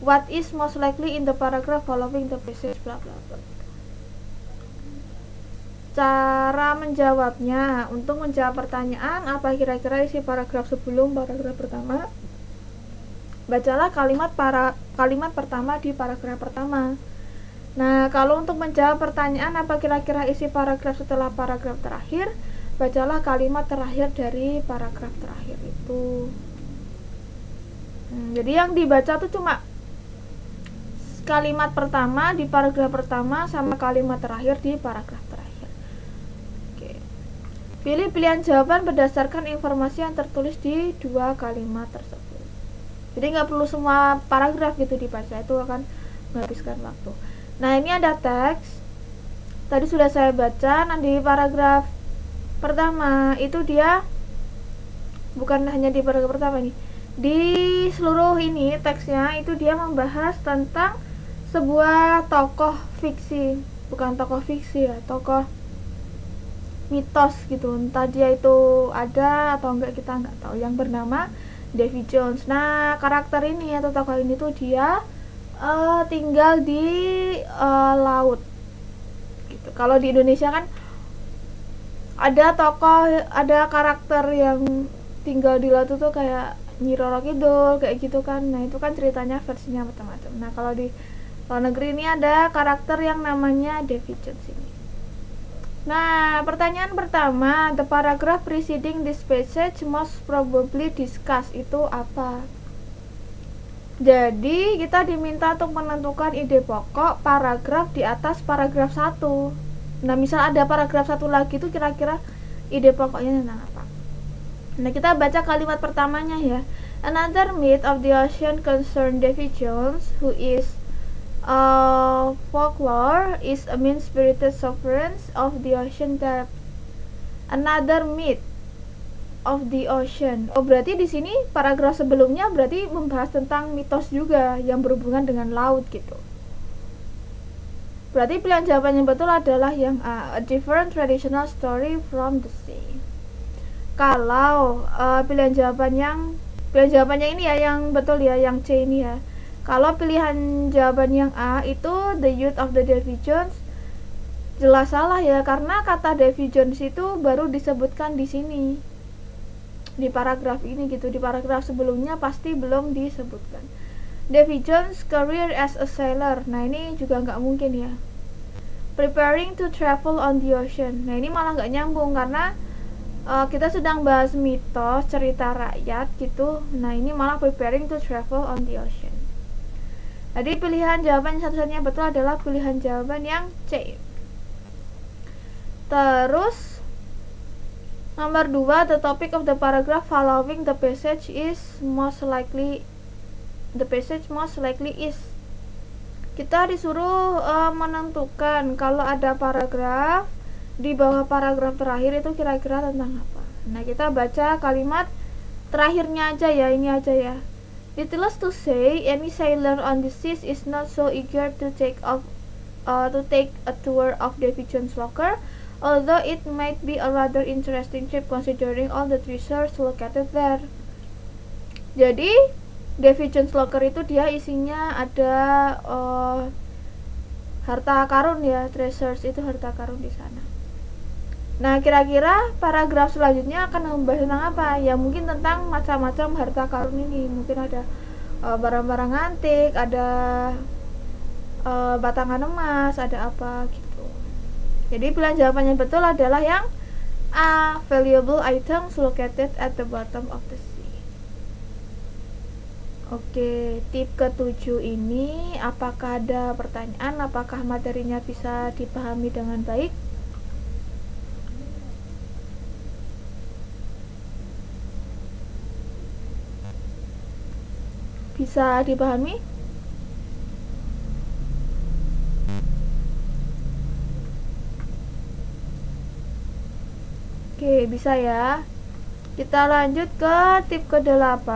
What is most likely in the paragraph following the passage bla bla bla. Cara menjawabnya, untuk menjawab pertanyaan apa kira-kira isi paragraf sebelum paragraf pertama, bacalah kalimat pertama di paragraf pertama. Nah, kalau untuk menjawab pertanyaan apa kira-kira isi paragraf setelah paragraf terakhir, bacalah kalimat terakhir dari paragraf terakhir itu. Jadi yang dibaca tuh cuma kalimat pertama di paragraf pertama sama kalimat terakhir di paragraf terakhir. Pilih pilihan jawaban berdasarkan informasi yang tertulis di dua kalimat tersebut. Jadi nggak perlu semua paragraf gitu dibaca, itu akan menghabiskan waktu. Nah, ini ada teks. Tadi sudah saya baca. Nah, di paragraf pertama itu dia bukan hanya di paragraf pertama nih. Di seluruh ini teksnya itu dia membahas tentang sebuah tokoh fiksi, bukan tokoh fiksi ya, tokoh mitos gitu, entah dia itu ada atau enggak kita nggak tahu, yang bernama Davy Jones. Nah, karakter ini atau tokoh ini tuh dia tinggal di laut gitu. Kalau di Indonesia kan ada karakter yang tinggal di laut tuh kayak Nyi Roro Kidul kayak gitu kan. Nah, itu kan ceritanya versinya macam-macam. Nah, kalau di luar negeri ini ada karakter yang namanya Davy Jones ini. Nah, pertanyaan pertama, the paragraph preceding this passage most probably discuss, itu apa? Jadi, kita diminta untuk menentukan ide pokok paragraf di atas paragraf 1. Nah, misal ada paragraf 1 lagi itu kira-kira ide pokoknya tentang apa? Nah, kita baca kalimat pertamanya ya. Another myth of the ocean concerned Davy Jones, who is folklore is a mean-spirited sovereign of the ocean depth. Another myth of the ocean. Oh, berarti di sini paragraf sebelumnya berarti membahas tentang mitos juga yang berhubungan dengan laut gitu. Berarti pilihan jawaban yang betul adalah yang A, a different traditional story from the sea. Kalau pilihan jawabannya ini ya yang betul ya, yang C ini ya. Kalau pilihan jawaban yang A itu the youth of the Davy Jones, jelas salah ya, karena kata Davy Jones itu baru disebutkan di sini di paragraf ini gitu. Di paragraf sebelumnya pasti belum disebutkan. Davy Jones career as a sailor. Nah, ini juga nggak mungkin ya. Preparing to travel on the ocean. Nah, ini malah nggak nyambung karena kita sedang bahas mitos cerita rakyat gitu. Nah, ini malah preparing to travel on the ocean. Jadi pilihan jawaban satu-satunya betul adalah pilihan jawaban yang C. Terus nomor 2, the topic of the paragraph following the passage most likely is. Kita disuruh menentukan kalau ada paragraf di bawah paragraf terakhir itu kira-kira tentang apa. Nah, kita baca kalimat terakhirnya aja ya, ini aja ya. Needless to say, any sailor on the seas is not so eager to take a tour of Davy Jones' locker, although it might be a rather interesting trip considering all the treasures located there. Jadi, Davy Jones' locker itu dia isinya ada harta karun ya, treasures itu harta karun di sana. Nah, kira-kira paragraf selanjutnya akan membahas tentang apa? Ya mungkin tentang macam-macam harta karun ini. Mungkin ada barang-barang antik, ada batangan emas, ada apa gitu. Jadi pilihan jawaban yang betul adalah yang A, valuable items located at the bottom of the sea. Oke, tip ke-7 ini apakah ada pertanyaan? Apakah materinya bisa dipahami dengan baik? Bisa dipahami? Oke, bisa ya. Kita lanjut ke tip ke-8.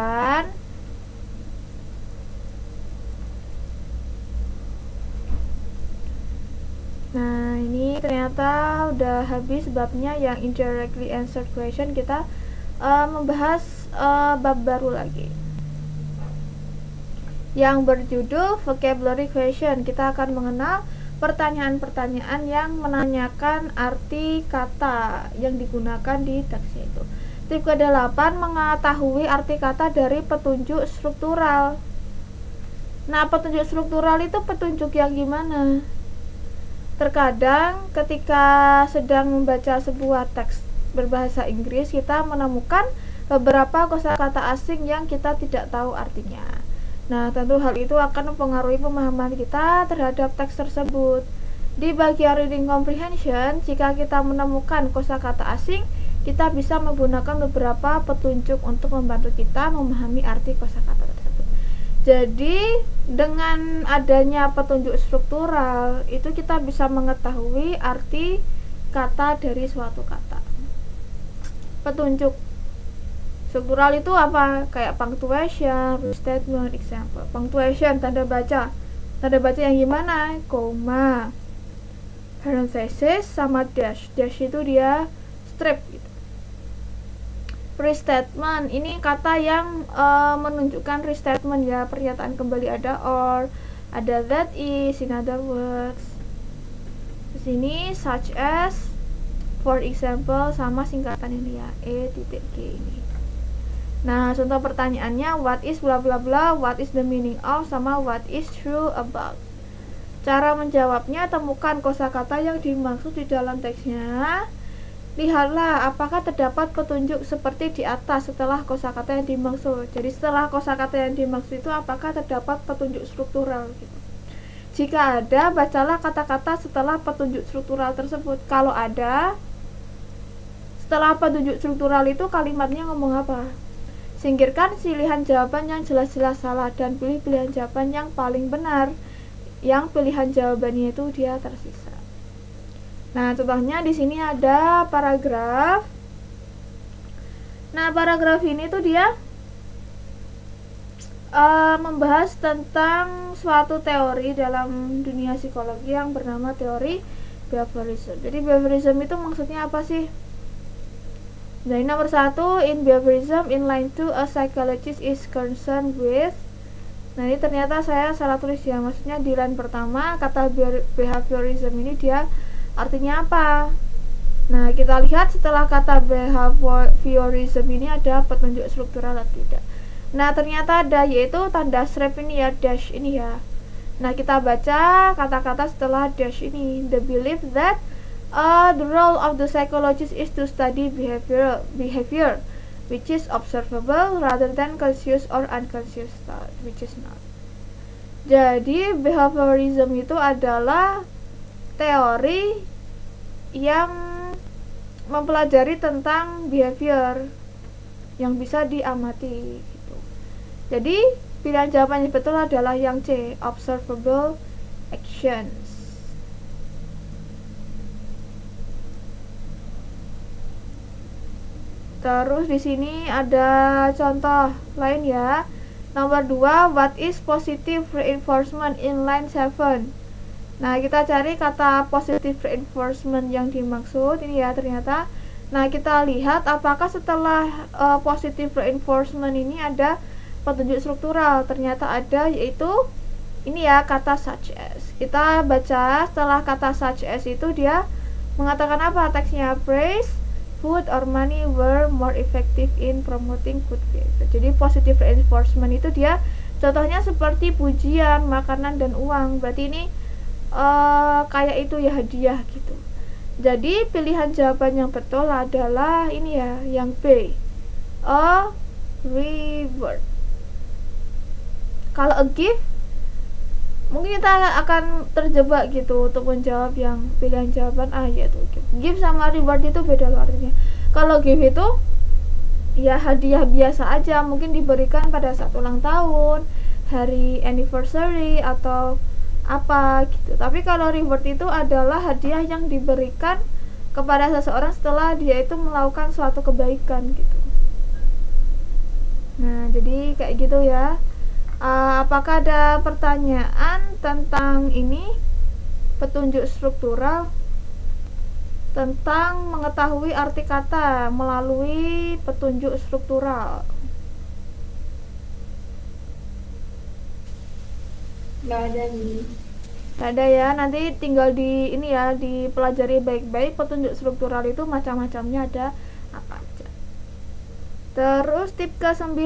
Nah, ini ternyata udah habis babnya yang indirectly answered question. Kita membahas bab baru lagi yang berjudul vocabulary question. Kita akan mengenal pertanyaan-pertanyaan yang menanyakan arti kata yang digunakan di teksnya itu. Tip ke-8, mengetahui arti kata dari petunjuk struktural. Nah, petunjuk struktural itu petunjuk yang gimana? Terkadang ketika sedang membaca sebuah teks berbahasa Inggris, kita menemukan beberapa kosakata asing yang kita tidak tahu artinya. Nah, tentu hal itu akan mempengaruhi pemahaman kita terhadap teks tersebut. Di bagian reading comprehension, jika kita menemukan kosakata asing, kita bisa menggunakan beberapa petunjuk untuk membantu kita memahami arti kosakata tersebut. Jadi, dengan adanya petunjuk struktural, itu kita bisa mengetahui arti kata dari suatu kata. Petunjuk struktural itu apa? Kayak punctuation, restatement, example. Punctuation, tanda baca. Tanda baca yang gimana? Koma, parenthesis, sama dash. Dash itu dia strip gitu. Restatement, ini kata yang menunjukkan restatement ya, pernyataan kembali, ada or, ada that is, in other words. Di sini such as, for example, sama singkatan ini ya, E.G ini. Nah, contoh pertanyaannya, what is bla bla bla, what is the meaning of, sama what is true about. Cara menjawabnya, temukan kosakata yang dimaksud di dalam teksnya. Lihatlah apakah terdapat petunjuk seperti di atas setelah kosakata yang dimaksud. Jadi setelah kosakata yang dimaksud itu apakah terdapat petunjuk struktural gitu. Jika ada, bacalah kata-kata setelah petunjuk struktural tersebut. Kalau ada, setelah petunjuk struktural itu kalimatnya ngomong apa? Singkirkan pilihan jawaban yang jelas-jelas salah dan pilih pilihan jawaban yang paling benar. Yang pilihan jawabannya itu dia tersisa. Nah, contohnya di sini ada paragraf. Nah, paragraf ini tuh dia membahas tentang suatu teori dalam dunia psikologi yang bernama teori behaviorism. Jadi behaviorism itu maksudnya apa sih? Jadi nomor 1, in behaviorism, in line 2, a psychologist is concerned with. Nah, ini ternyata saya salah tulis ya. Maksudnya di line pertama kata behaviorism ini dia artinya apa? Nah, kita lihat setelah kata behaviorism ini ada petunjuk struktural atau tidak. Nah, ternyata ada, yaitu tanda strip ini ya, dash ini ya. Nah, kita baca kata-kata setelah dash ini. The belief that the role of the psychologist is to study behavior which is observable rather than conscious or unconscious thought, which is not. Jadi, behaviorism itu adalah teori yang mempelajari tentang behavior yang bisa diamati gitu. Jadi pilihan jawaban yang betul adalah yang C, observable actions. Terus di sini ada contoh lain ya. Nomor 2, what is positive reinforcement in line 7? Nah, kita cari kata positive reinforcement yang dimaksud ini ya ternyata. Nah, kita lihat apakah setelah positive reinforcement ini ada petunjuk struktural. Ternyata ada, yaitu ini ya kata such as. Kita baca setelah kata such as itu dia mengatakan apa teksnya? Praise, food or money were more effective in promoting good behavior. Jadi positive reinforcement itu dia contohnya seperti pujian, makanan dan uang. Berarti ini kayak itu ya hadiah gitu. Jadi pilihan jawaban yang betul adalah ini ya, yang B, a reward. Kalau a gift, mungkin kita akan terjebak gitu untuk menjawab yang pilihan jawaban A, yaitu gift. Gift sama reward itu beda loh artinya. Kalau gift itu ya hadiah biasa aja, mungkin diberikan pada saat ulang tahun, hari anniversary atau apa gitu. Tapi kalau reward itu adalah hadiah yang diberikan kepada seseorang setelah dia itu melakukan suatu kebaikan gitu. Nah, jadi kayak gitu ya. Apakah ada pertanyaan tentang ini petunjuk struktural, tentang mengetahui arti kata melalui petunjuk struktural? Nggak ada nih. Ada ya, nanti tinggal di ini ya, dipelajari baik-baik petunjuk struktural itu macam-macamnya ada apa aja. Terus tip ke-9,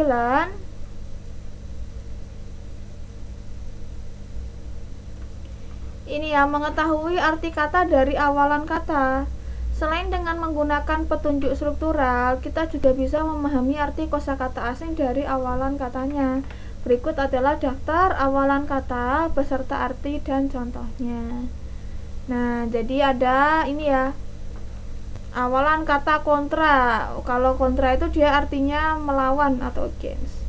ini ya, mengetahui arti kata dari awalan kata. Selain dengan menggunakan petunjuk struktural, kita juga bisa memahami arti kosakata asing dari awalan katanya. Berikut adalah daftar awalan kata beserta arti dan contohnya. Nah, jadi ada ini ya, awalan kata kontra. Kalau kontra itu dia artinya melawan atau against.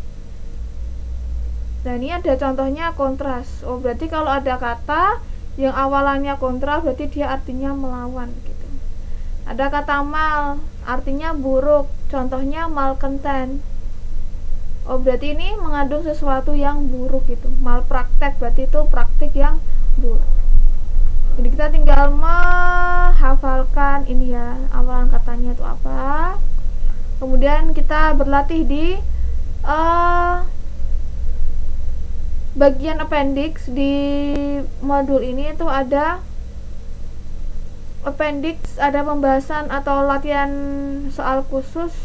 Nah, ini ada contohnya kontras. Oh, berarti kalau ada kata yang awalannya kontra berarti dia artinya melawan gitu. Ada kata mal, artinya buruk. Contohnya malcontent. Oh, berarti ini mengandung sesuatu yang buruk gitu. Malpraktek berarti itu praktik yang buruk. Jadi kita tinggal menghafalkan ini ya, awalan katanya itu apa. Kemudian kita berlatih di bagian appendix. Di modul ini itu ada appendix, ada pembahasan atau latihan soal khusus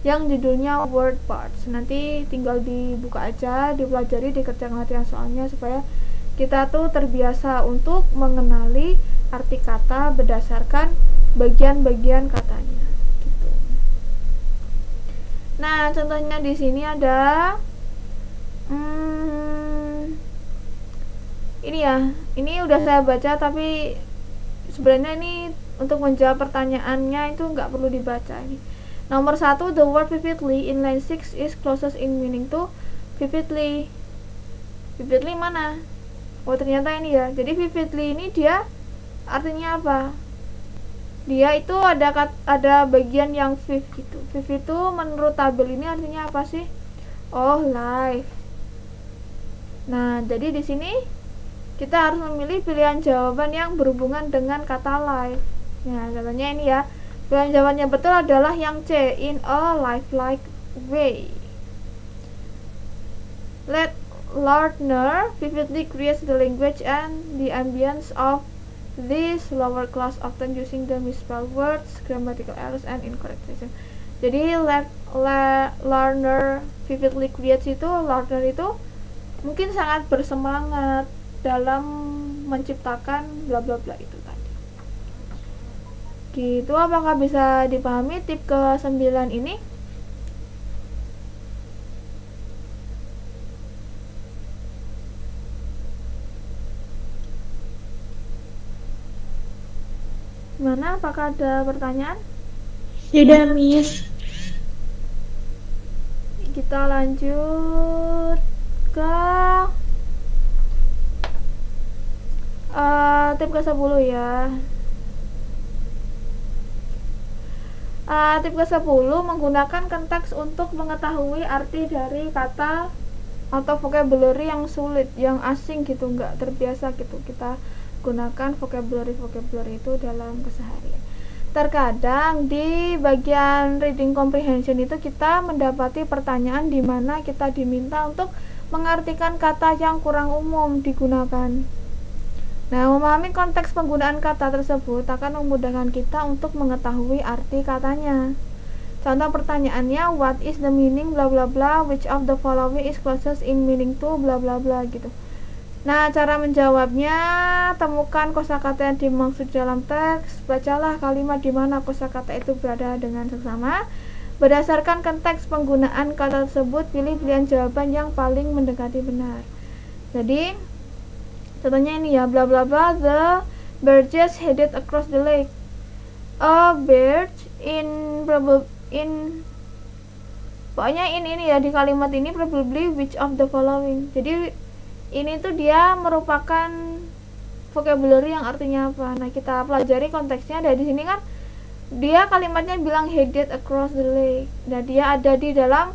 yang judulnya word parts. Nanti tinggal dibuka aja, dipelajari, dikerjakan latihan soalnya supaya kita tuh terbiasa untuk mengenali arti kata berdasarkan bagian-bagian katanya gitu. Nah, contohnya di sini ada ini ya, ini udah saya baca tapi sebenarnya ini untuk menjawab pertanyaannya itu nggak perlu dibaca ini. Nomor 1, the word vividly in line 6 is closest in meaning to vividly. Vividly mana? Oh, ternyata ini ya. Jadi vividly ini dia artinya apa? Dia itu ada bagian yang vivid gitu. Vivid itu menurut tabel ini artinya apa sih? Oh, live. Nah, jadi di sini kita harus memilih pilihan jawaban yang berhubungan dengan kata live. Nah, contohnya ini ya. Pilihan jawabannya betul adalah yang C, in a lifelike way. Let learner vividly create the language and the ambience of this lower class, often using the misspelled words, grammatical errors, and incorrect sentence. Jadi let learner vividly create itu, learner itu mungkin sangat bersemangat dalam menciptakan bla bla bla itu tadi. Gitu, apakah bisa dipahami tip ke-9 ini? Mana, apakah ada pertanyaan? Tidak, Miss. Kita lanjut ke tip ke-10 ya. Tip ke-10, menggunakan konteks untuk mengetahui arti dari kata atau vocabulary yang sulit, yang asing gitu, nggak terbiasa gitu. Kita gunakan vocabulary itu dalam keseharian. Terkadang di bagian reading comprehension itu kita mendapati pertanyaan di mana kita diminta untuk mengartikan kata yang kurang umum digunakan. Nah, memahami konteks penggunaan kata tersebut akan memudahkan kita untuk mengetahui arti katanya. Contoh pertanyaannya, what is the meaning bla bla bla, which of the following is closest in meaning to bla bla bla gitu. Nah, cara menjawabnya, temukan kosakata yang dimaksud dalam teks, bacalah kalimat di mana kosakata itu berada dengan seksama. Berdasarkan konteks penggunaan kata tersebut, pilih pilihan jawaban yang paling mendekati benar. Jadi, contohnya ini ya, bla bla bla, the bird just headed across the lake. A bird pokoknya ini ya, di kalimat ini probably which of the following. Jadi ini tuh dia merupakan vocabulary yang artinya apa. Nah, kita pelajari konteksnya. Dari sini kan dia kalimatnya bilang headed across the lake. Nah, dia ada di dalam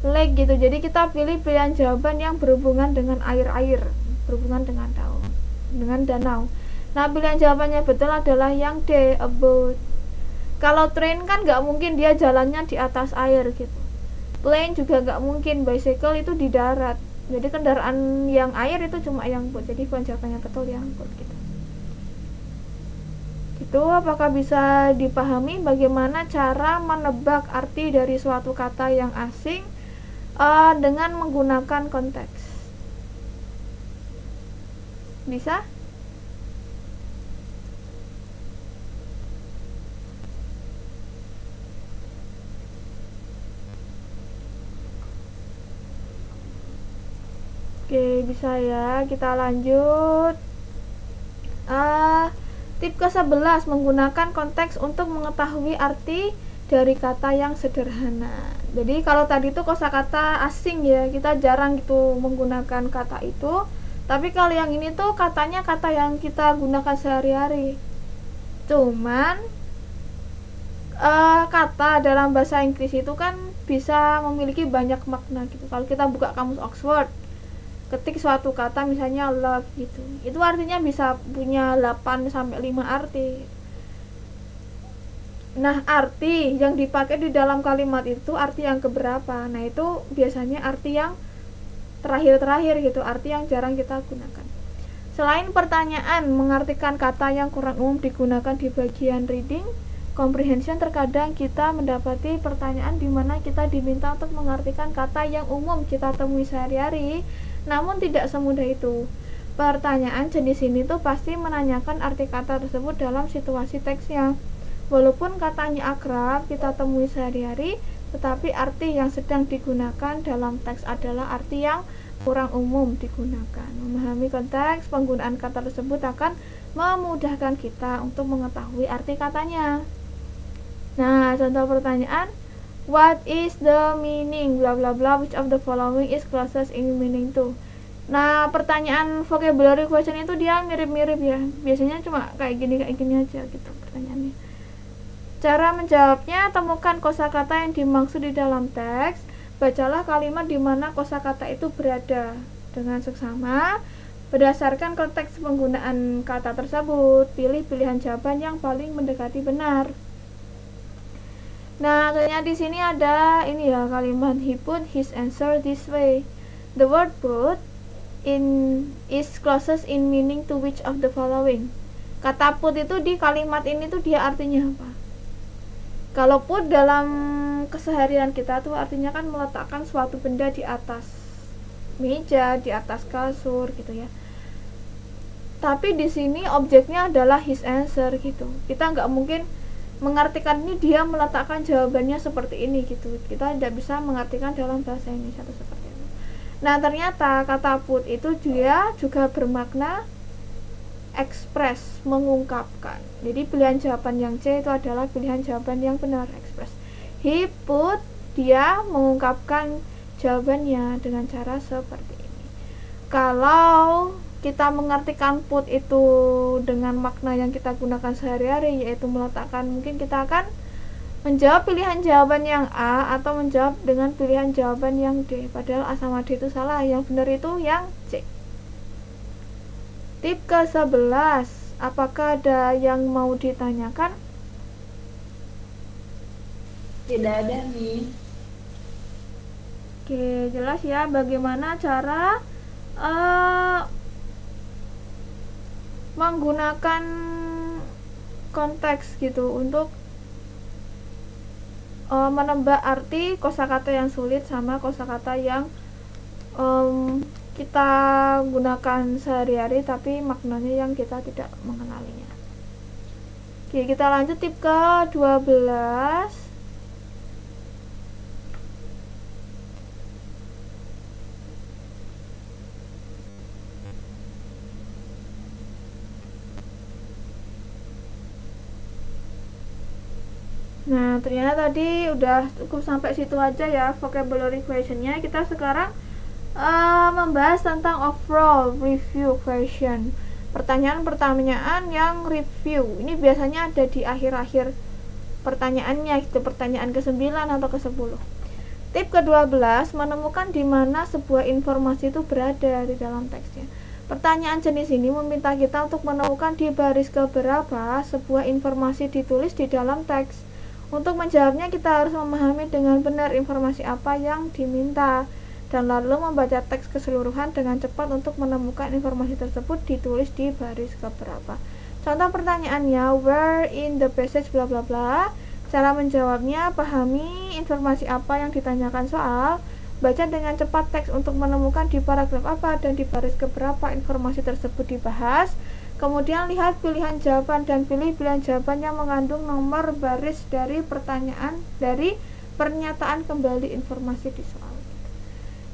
lake gitu. Jadi kita pilih pilihan jawaban yang berhubungan dengan air-air, berhubungan dengan danau. Nah, pilihan jawabannya betul adalah yang D, a boat. Kalau train kan nggak mungkin dia jalannya di atas air gitu. Plane juga nggak mungkin, bicycle itu di darat. Jadi kendaraan yang air itu cuma yang boat. Jadi jawabannya betul yang boat gitu. Itu apakah bisa dipahami bagaimana cara menebak arti dari suatu kata yang asing dengan menggunakan konteks? Bisa? Oke, bisa ya. Kita lanjut. Tip ke-11, menggunakan konteks untuk mengetahui arti dari kata yang sederhana. Jadi kalau tadi itu kosakata asing ya, kita jarang gitu menggunakan kata itu. Tapi kalau yang ini tuh katanya kata yang kita gunakan sehari-hari. Cuman kata dalam bahasa Inggris itu kan bisa memiliki banyak makna gitu. Kalau kita buka kamus Oxford, ketik suatu kata misalnya love gitu, itu artinya bisa punya 8 sampai 5 arti. Nah, arti yang dipakai di dalam kalimat itu arti yang keberapa? Nah, itu biasanya arti yang terakhir-terakhir gitu, arti yang jarang kita gunakan. Selain pertanyaan mengartikan kata yang kurang umum digunakan di bagian reading comprehension, terkadang kita mendapati pertanyaan di mana kita diminta untuk mengartikan kata yang umum kita temui sehari-hari. Namun tidak semudah itu. Pertanyaan jenis ini tuh pasti menanyakan arti kata tersebut dalam situasi teksnya. Walaupun katanya akrab kita temui sehari-hari, tetapi arti yang sedang digunakan dalam teks adalah arti yang kurang umum digunakan. Memahami konteks penggunaan kata tersebut akan memudahkan kita untuk mengetahui arti katanya. Nah, contoh pertanyaan, what is the meaning bla bla bla, which of the following is closest in meaning to. Nah, pertanyaan vocabulary question itu dia mirip-mirip ya. Biasanya cuma kayak gini aja gitu pertanyaannya. Cara menjawabnya, temukan kosakata yang dimaksud di dalam teks. Bacalah kalimat di mana kosakata itu berada dengan seksama. Berdasarkan konteks penggunaan kata tersebut, pilih pilihan jawaban yang paling mendekati benar. Nah, kayaknya di sini ada ini ya, kalimat he put his answer this way. The word put is closest in meaning to which of the following. Kata put itu di kalimat ini tuh dia artinya apa? Kalau put dalam keseharian kita tuh artinya kan meletakkan suatu benda di atas meja, di atas kasur gitu ya. Tapi di sini objeknya adalah his answer gitu. Kita nggak mungkin mengartikan ini dia meletakkan jawabannya seperti ini gitu. Kita tidak bisa mengartikan dalam bahasa Indonesia itu seperti itu. Nah, ternyata kata put itu dia juga bermakna express, mengungkapkan. Jadi pilihan jawaban yang C itu adalah pilihan jawaban yang benar, express. He put, dia mengungkapkan jawabannya dengan cara seperti ini. Kalau kita mengartikan put itu dengan makna yang kita gunakan sehari-hari, yaitu meletakkan, mungkin kita akan menjawab pilihan jawaban yang A atau menjawab dengan pilihan jawaban yang D, padahal A sama D itu salah, yang benar itu yang C. Tip ke-11, apakah ada yang mau ditanyakan? Tidak ada nih. Oke, jelas ya bagaimana cara menggunakan konteks gitu untuk menebak arti kosakata yang sulit sama kosakata yang kita gunakan sehari-hari tapi maknanya yang kita tidak mengenalinya. Oke, kita lanjut tip ke 12. Nah, ternyata tadi udah cukup sampai situ aja ya vocabulary questionnya. Kita sekarang membahas tentang overall review question. Pertanyaan-pertanyaan yang review. Ini biasanya ada di akhir-akhir pertanyaannya, gitu, pertanyaan ke-9 atau ke-10. Tip ke-12, menemukan di mana sebuah informasi itu berada di dalam teksnya. Pertanyaan jenis ini meminta kita untuk menemukan di baris keberapa sebuah informasi ditulis di dalam teks. Untuk menjawabnya, kita harus memahami dengan benar informasi apa yang diminta dan lalu membaca teks keseluruhan dengan cepat untuk menemukan informasi tersebut ditulis di baris keberapa. Contoh pertanyaannya, where in the passage bla bla bla. Cara menjawabnya, pahami informasi apa yang ditanyakan soal, baca dengan cepat teks untuk menemukan di paragraf apa dan di baris keberapa informasi tersebut dibahas. Kemudian lihat pilihan jawaban dan pilih pilihan jawaban yang mengandung nomor baris dari pertanyaan dari pernyataan kembali informasi di soal.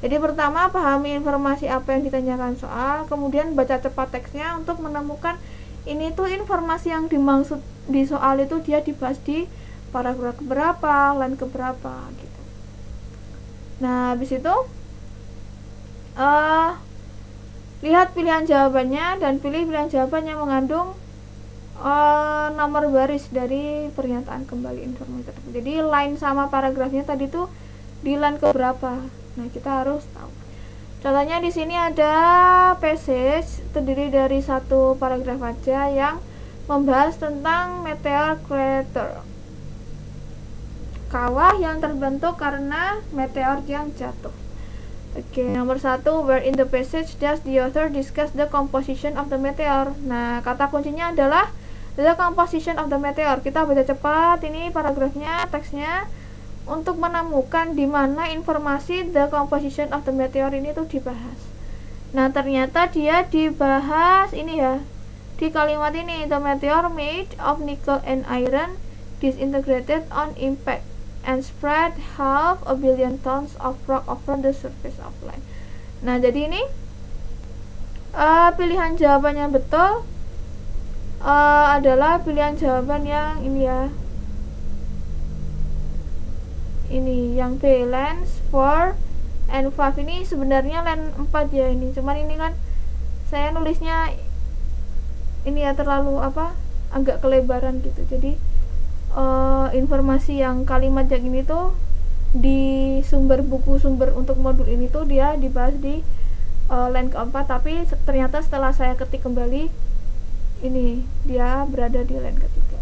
Jadi pertama, pahami informasi apa yang ditanyakan soal, kemudian baca cepat teksnya untuk menemukan ini tuh informasi yang dimaksud di soal itu dia dibahas di paragraf keberapa, line keberapa gitu. Nah, habis itu lihat pilihan jawabannya dan pilih pilihan jawaban yang mengandung nomor baris dari pernyataan kembali informasi tersebut. Jadi line sama paragrafnya tadi tuh di line keberapa. Nah, kita harus tahu. Contohnya di sini ada passage terdiri dari satu paragraf aja yang membahas tentang meteor crater. Kawah yang terbentuk karena meteor yang jatuh. Oke, nomor 1, where in the passage does the author discuss the composition of the meteor? Nah, kata kuncinya adalah the composition of the meteor. Kita baca cepat ini paragrafnya, teksnya untuk menemukan di mana informasi the composition of the meteor ini tuh dibahas. Nah, ternyata dia dibahas ini ya. Di kalimat ini, the meteor made of nickel and iron disintegrated on impact and spread 500 million tons of rock over the surface of land. Nah, jadi ini pilihan jawabannya betul adalah pilihan jawaban yang ini ya. Ini yang B, lines 4 and 5. Ini sebenarnya line 4 ya ini. Cuman ini kan saya nulisnya ini ya terlalu agak kelebaran gitu. Jadi informasi yang kalimat yang ini tuh di sumber buku sumber untuk modul ini tuh dia dibahas di line keempat, tapi ternyata setelah saya ketik kembali ini dia berada di line ketiga.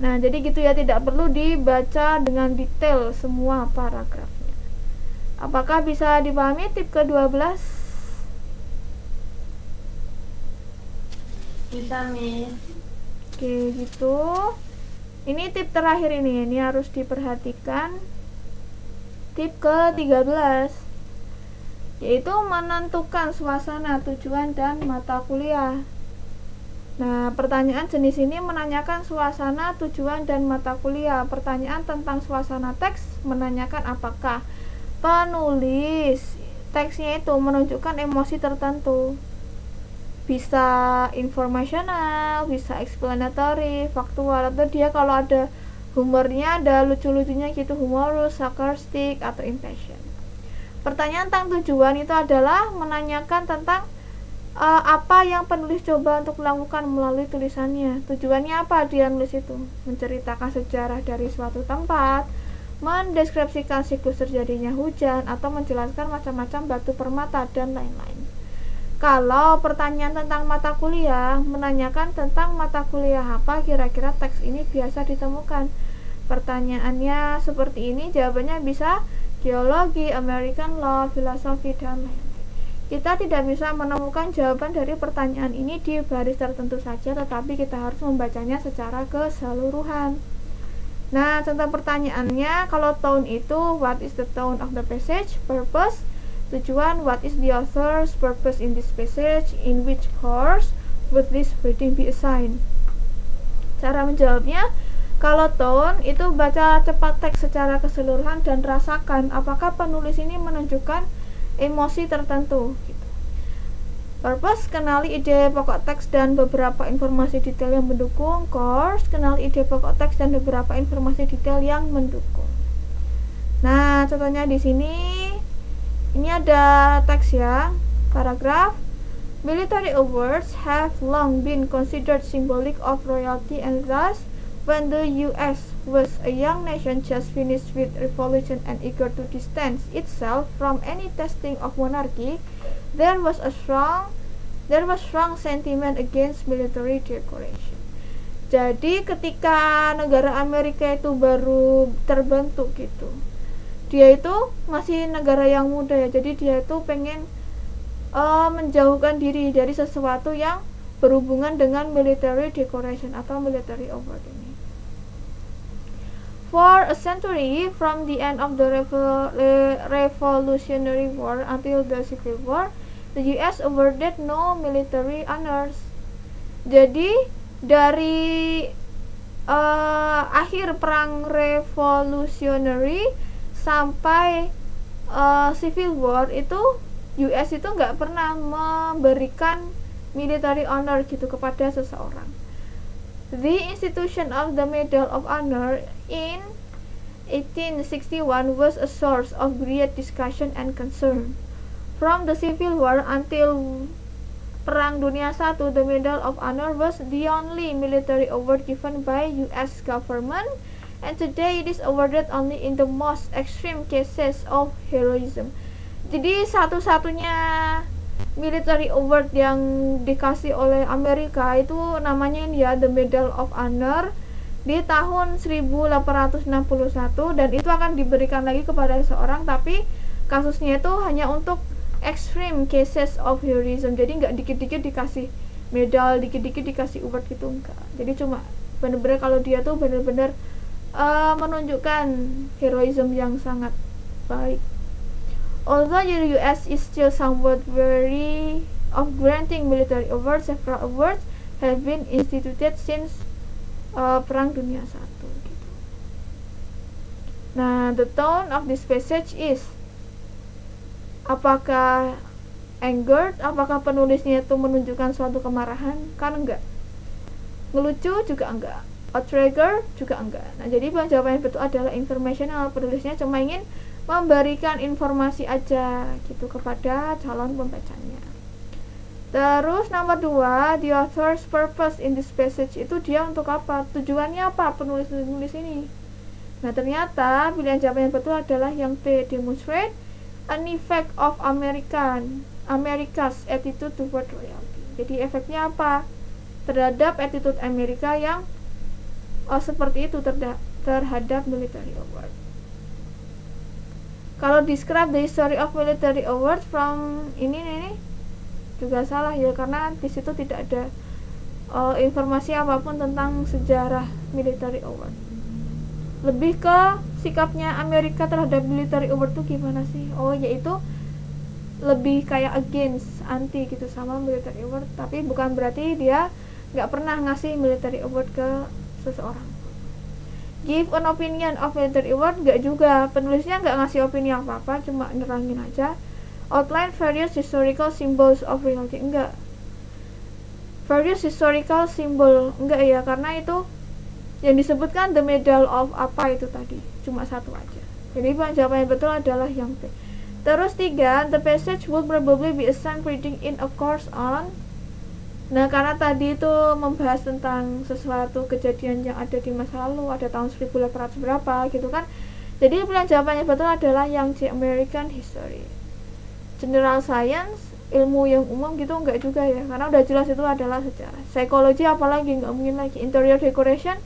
Nah, jadi gitu ya, tidak perlu dibaca dengan detail semua paragrafnya. Apakah bisa dipahami tip ke-12? Bisa, Miss. Oke, gitu. Ini tip terakhir ini harus diperhatikan. Tip ke-13 yaitu menentukan suasana, tujuan, dan mata kuliah. Nah, pertanyaan jenis ini menanyakan suasana, tujuan, dan mata kuliah. Pertanyaan tentang suasana teks menanyakan apakah penulis teksnya itu menunjukkan emosi tertentu. Bisa informasional, bisa explanatory, faktual, atau dia kalau ada humornya, ada lucu-lucunya gitu, humorous, sarcastic, atau impatient. Pertanyaan tentang tujuan itu adalah menanyakan tentang apa yang penulis coba untuk melakukan melalui tulisannya. Tujuannya apa dia nulis itu? Menceritakan sejarah dari suatu tempat, mendeskripsikan siklus terjadinya hujan, atau menjelaskan macam-macam batu permata, dan lain-lain. Kalau pertanyaan tentang mata kuliah, menanyakan tentang mata kuliah apa kira-kira teks ini biasa ditemukan. Pertanyaannya seperti ini, jawabannya bisa geologi, American law, filosofi, dan lain-lain. Kita tidak bisa menemukan jawaban dari pertanyaan ini di baris tertentu saja, tetapi kita harus membacanya secara keseluruhan. Nah, contoh pertanyaannya, kalau tone itu, what is the tone of the passage? Purpose, tujuan, what is the author's purpose in this passage? In which course would this reading be assigned? Cara menjawabnya, kalau tone itu baca cepat teks secara keseluruhan dan rasakan apakah penulis ini menunjukkan emosi tertentu gitu. Purpose, kenali ide pokok teks dan beberapa informasi detail yang mendukung. Course, kenali ide pokok teks dan beberapa informasi detail yang mendukung. Nah, contohnya di sini ini ada teks ya, paragraf. Military awards have long been considered symbolic of royalty, and thus when the US was a young nation just finished with revolution and eager to distance itself from any testing of monarchy, there was strong sentiment against military decoration. Jadi ketika negara Amerika itu baru terbentuk gitu, dia itu masih negara yang muda ya, jadi dia itu pengen menjauhkan diri dari sesuatu yang berhubungan dengan military decoration atau military award ini. For a century, from the end of the Revolutionary War until the Civil War, the US awarded no military honors. Jadi dari akhir perang Revolutionary sampai Civil War itu US itu nggak pernah memberikan military honor gitu kepada seseorang. The institution of the Medal of Honor in 1861 was a source of great discussion and concern. From the Civil War until Perang Dunia I, the Medal of Honor was the only military award given by US government, and today it is awarded only in the most extreme cases of heroism. Jadi satu-satunya military award yang dikasih oleh Amerika itu namanya ini ya, the Medal of Honor, di tahun 1861, dan itu akan diberikan lagi kepada seseorang, tapi kasusnya itu hanya untuk extreme cases of heroism. Jadi nggak dikit-dikit dikasih medal, dikit-dikit dikasih award gitu, enggak. Jadi cuma bener-bener kalau dia tuh bener-bener menunjukkan heroism yang sangat baik. Although the US is still somewhat wary of granting military awards, several awards have been instituted since Perang Dunia I. Gitu. Nah, the tone of this passage is, apakah angered? Apakah penulisnya itu menunjukkan suatu kemarahan? Kan enggak. Ngelucu juga enggak. Outrigger juga enggak. Nah, jadi jawaban yang betul adalah informational. Penulisnya cuma ingin memberikan informasi aja gitu kepada calon pembacanya. Terus nomor 2, the author's purpose in this passage itu dia untuk apa? Tujuannya apa penulis ini? Nah, ternyata pilihan jawaban yang betul adalah yang B, demonstrate an effect of America's attitude toward royalty. Jadi efeknya apa? Terhadap attitude Amerika yang seperti itu terhadap military award. Kalau describe the history of military award from ini juga salah ya, karena di situ tidak ada informasi apapun tentang sejarah military award. Lebih ke sikapnya Amerika terhadap military award itu gimana sih? Oh, yaitu lebih kayak against, anti gitu sama military award, tapi bukan berarti dia nggak pernah ngasih military award ke seseorang. Give an opinion of military award, nggak juga, penulisnya nggak ngasih opini apa-apa, cuma nerangin aja. Outline various historical symbols of royalty, enggak. Various historical symbol, enggak ya, karena itu yang disebutkan the medal of apa itu tadi, cuma satu aja. Jadi jawaban yang betul adalah yang B. Terus 3, the passage would probably be assigned reading in a course on. Nah, karena tadi itu membahas tentang sesuatu kejadian yang ada di masa lalu, ada tahun 1800 berapa gitu kan. Jadi pilihan jawabannya betul adalah yang C, American history. General science, ilmu yang umum gitu enggak juga ya, karena udah jelas itu adalah sejarah. Psikologi apalagi enggak mungkin lagi. Interior decoration,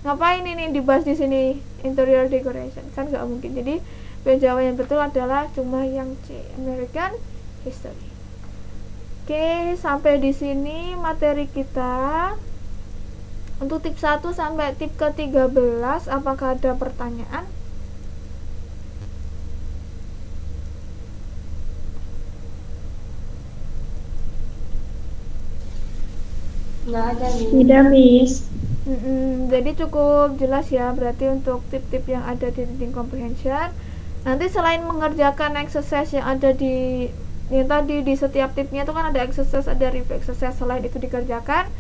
ngapain ini dibahas di sini interior decoration, kan enggak mungkin. Jadi Jawaban yang betul adalah cuma yang C, American History. Oke, sampai di sini materi kita. Untuk tip 1 sampai tip ke-13, apakah ada pertanyaan? Nggak ada nih. Tidak, Miss. Jadi cukup jelas ya, berarti untuk tip-tip yang ada di reading comprehension. Nanti selain mengerjakan exercise yang ada di yang tadi, di setiap tipnya itu kan ada exercise, ada review exercise, selain itu dikerjakan,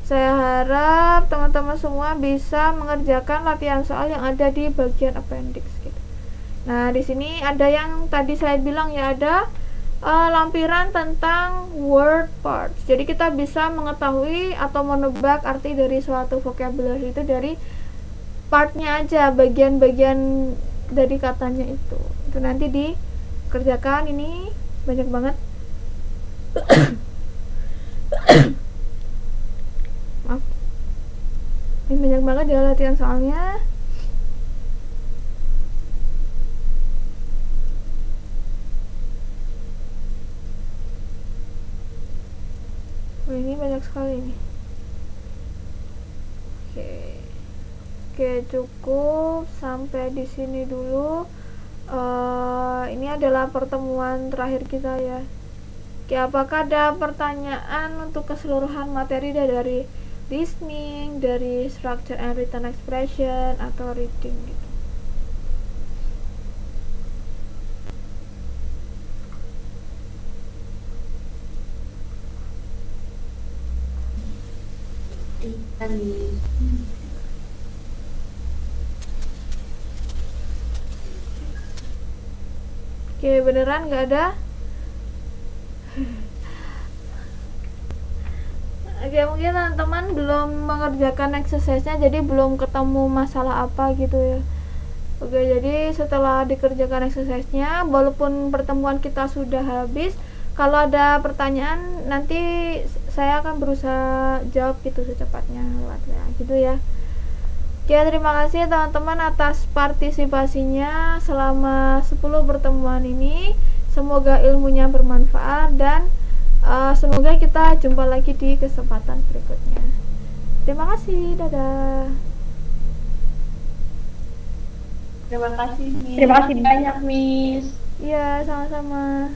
saya harap teman-teman semua bisa mengerjakan latihan soal yang ada di bagian appendix gitu. Nah, di sini ada yang tadi saya bilang ya, ada lampiran tentang word parts. Jadi kita bisa mengetahui atau menebak arti dari suatu vocabulary itu dari partnya aja, bagian-bagian dari katanya itu. Itu nanti dikerjakan, ini banyak banget. Maaf. Ini banyak banget ya latihan soalnya. Ini banyak sekali nih. Oke, cukup sampai di sini dulu. Ini adalah pertemuan terakhir kita ya. Oke, apakah ada pertanyaan untuk keseluruhan materi dari listening, dari structure and written expression, atau reading gitu? Oke, beneran nggak ada? Oke, mungkin teman-teman belum mengerjakan exercise-nya, jadi belum ketemu masalah apa gitu ya. Oke, jadi setelah dikerjakan exercise-nya, walaupun pertemuan kita sudah habis, kalau ada pertanyaan nanti saya akan berusaha jawab gitu secepatnya lewat WA gitu ya. Oke, terima kasih teman-teman atas partisipasinya selama 10 pertemuan ini. Semoga ilmunya bermanfaat dan semoga kita jumpa lagi di kesempatan berikutnya. Terima kasih, dadah. Terima kasih, Miss. Terima kasih banyak, Miss. Iya, sama-sama.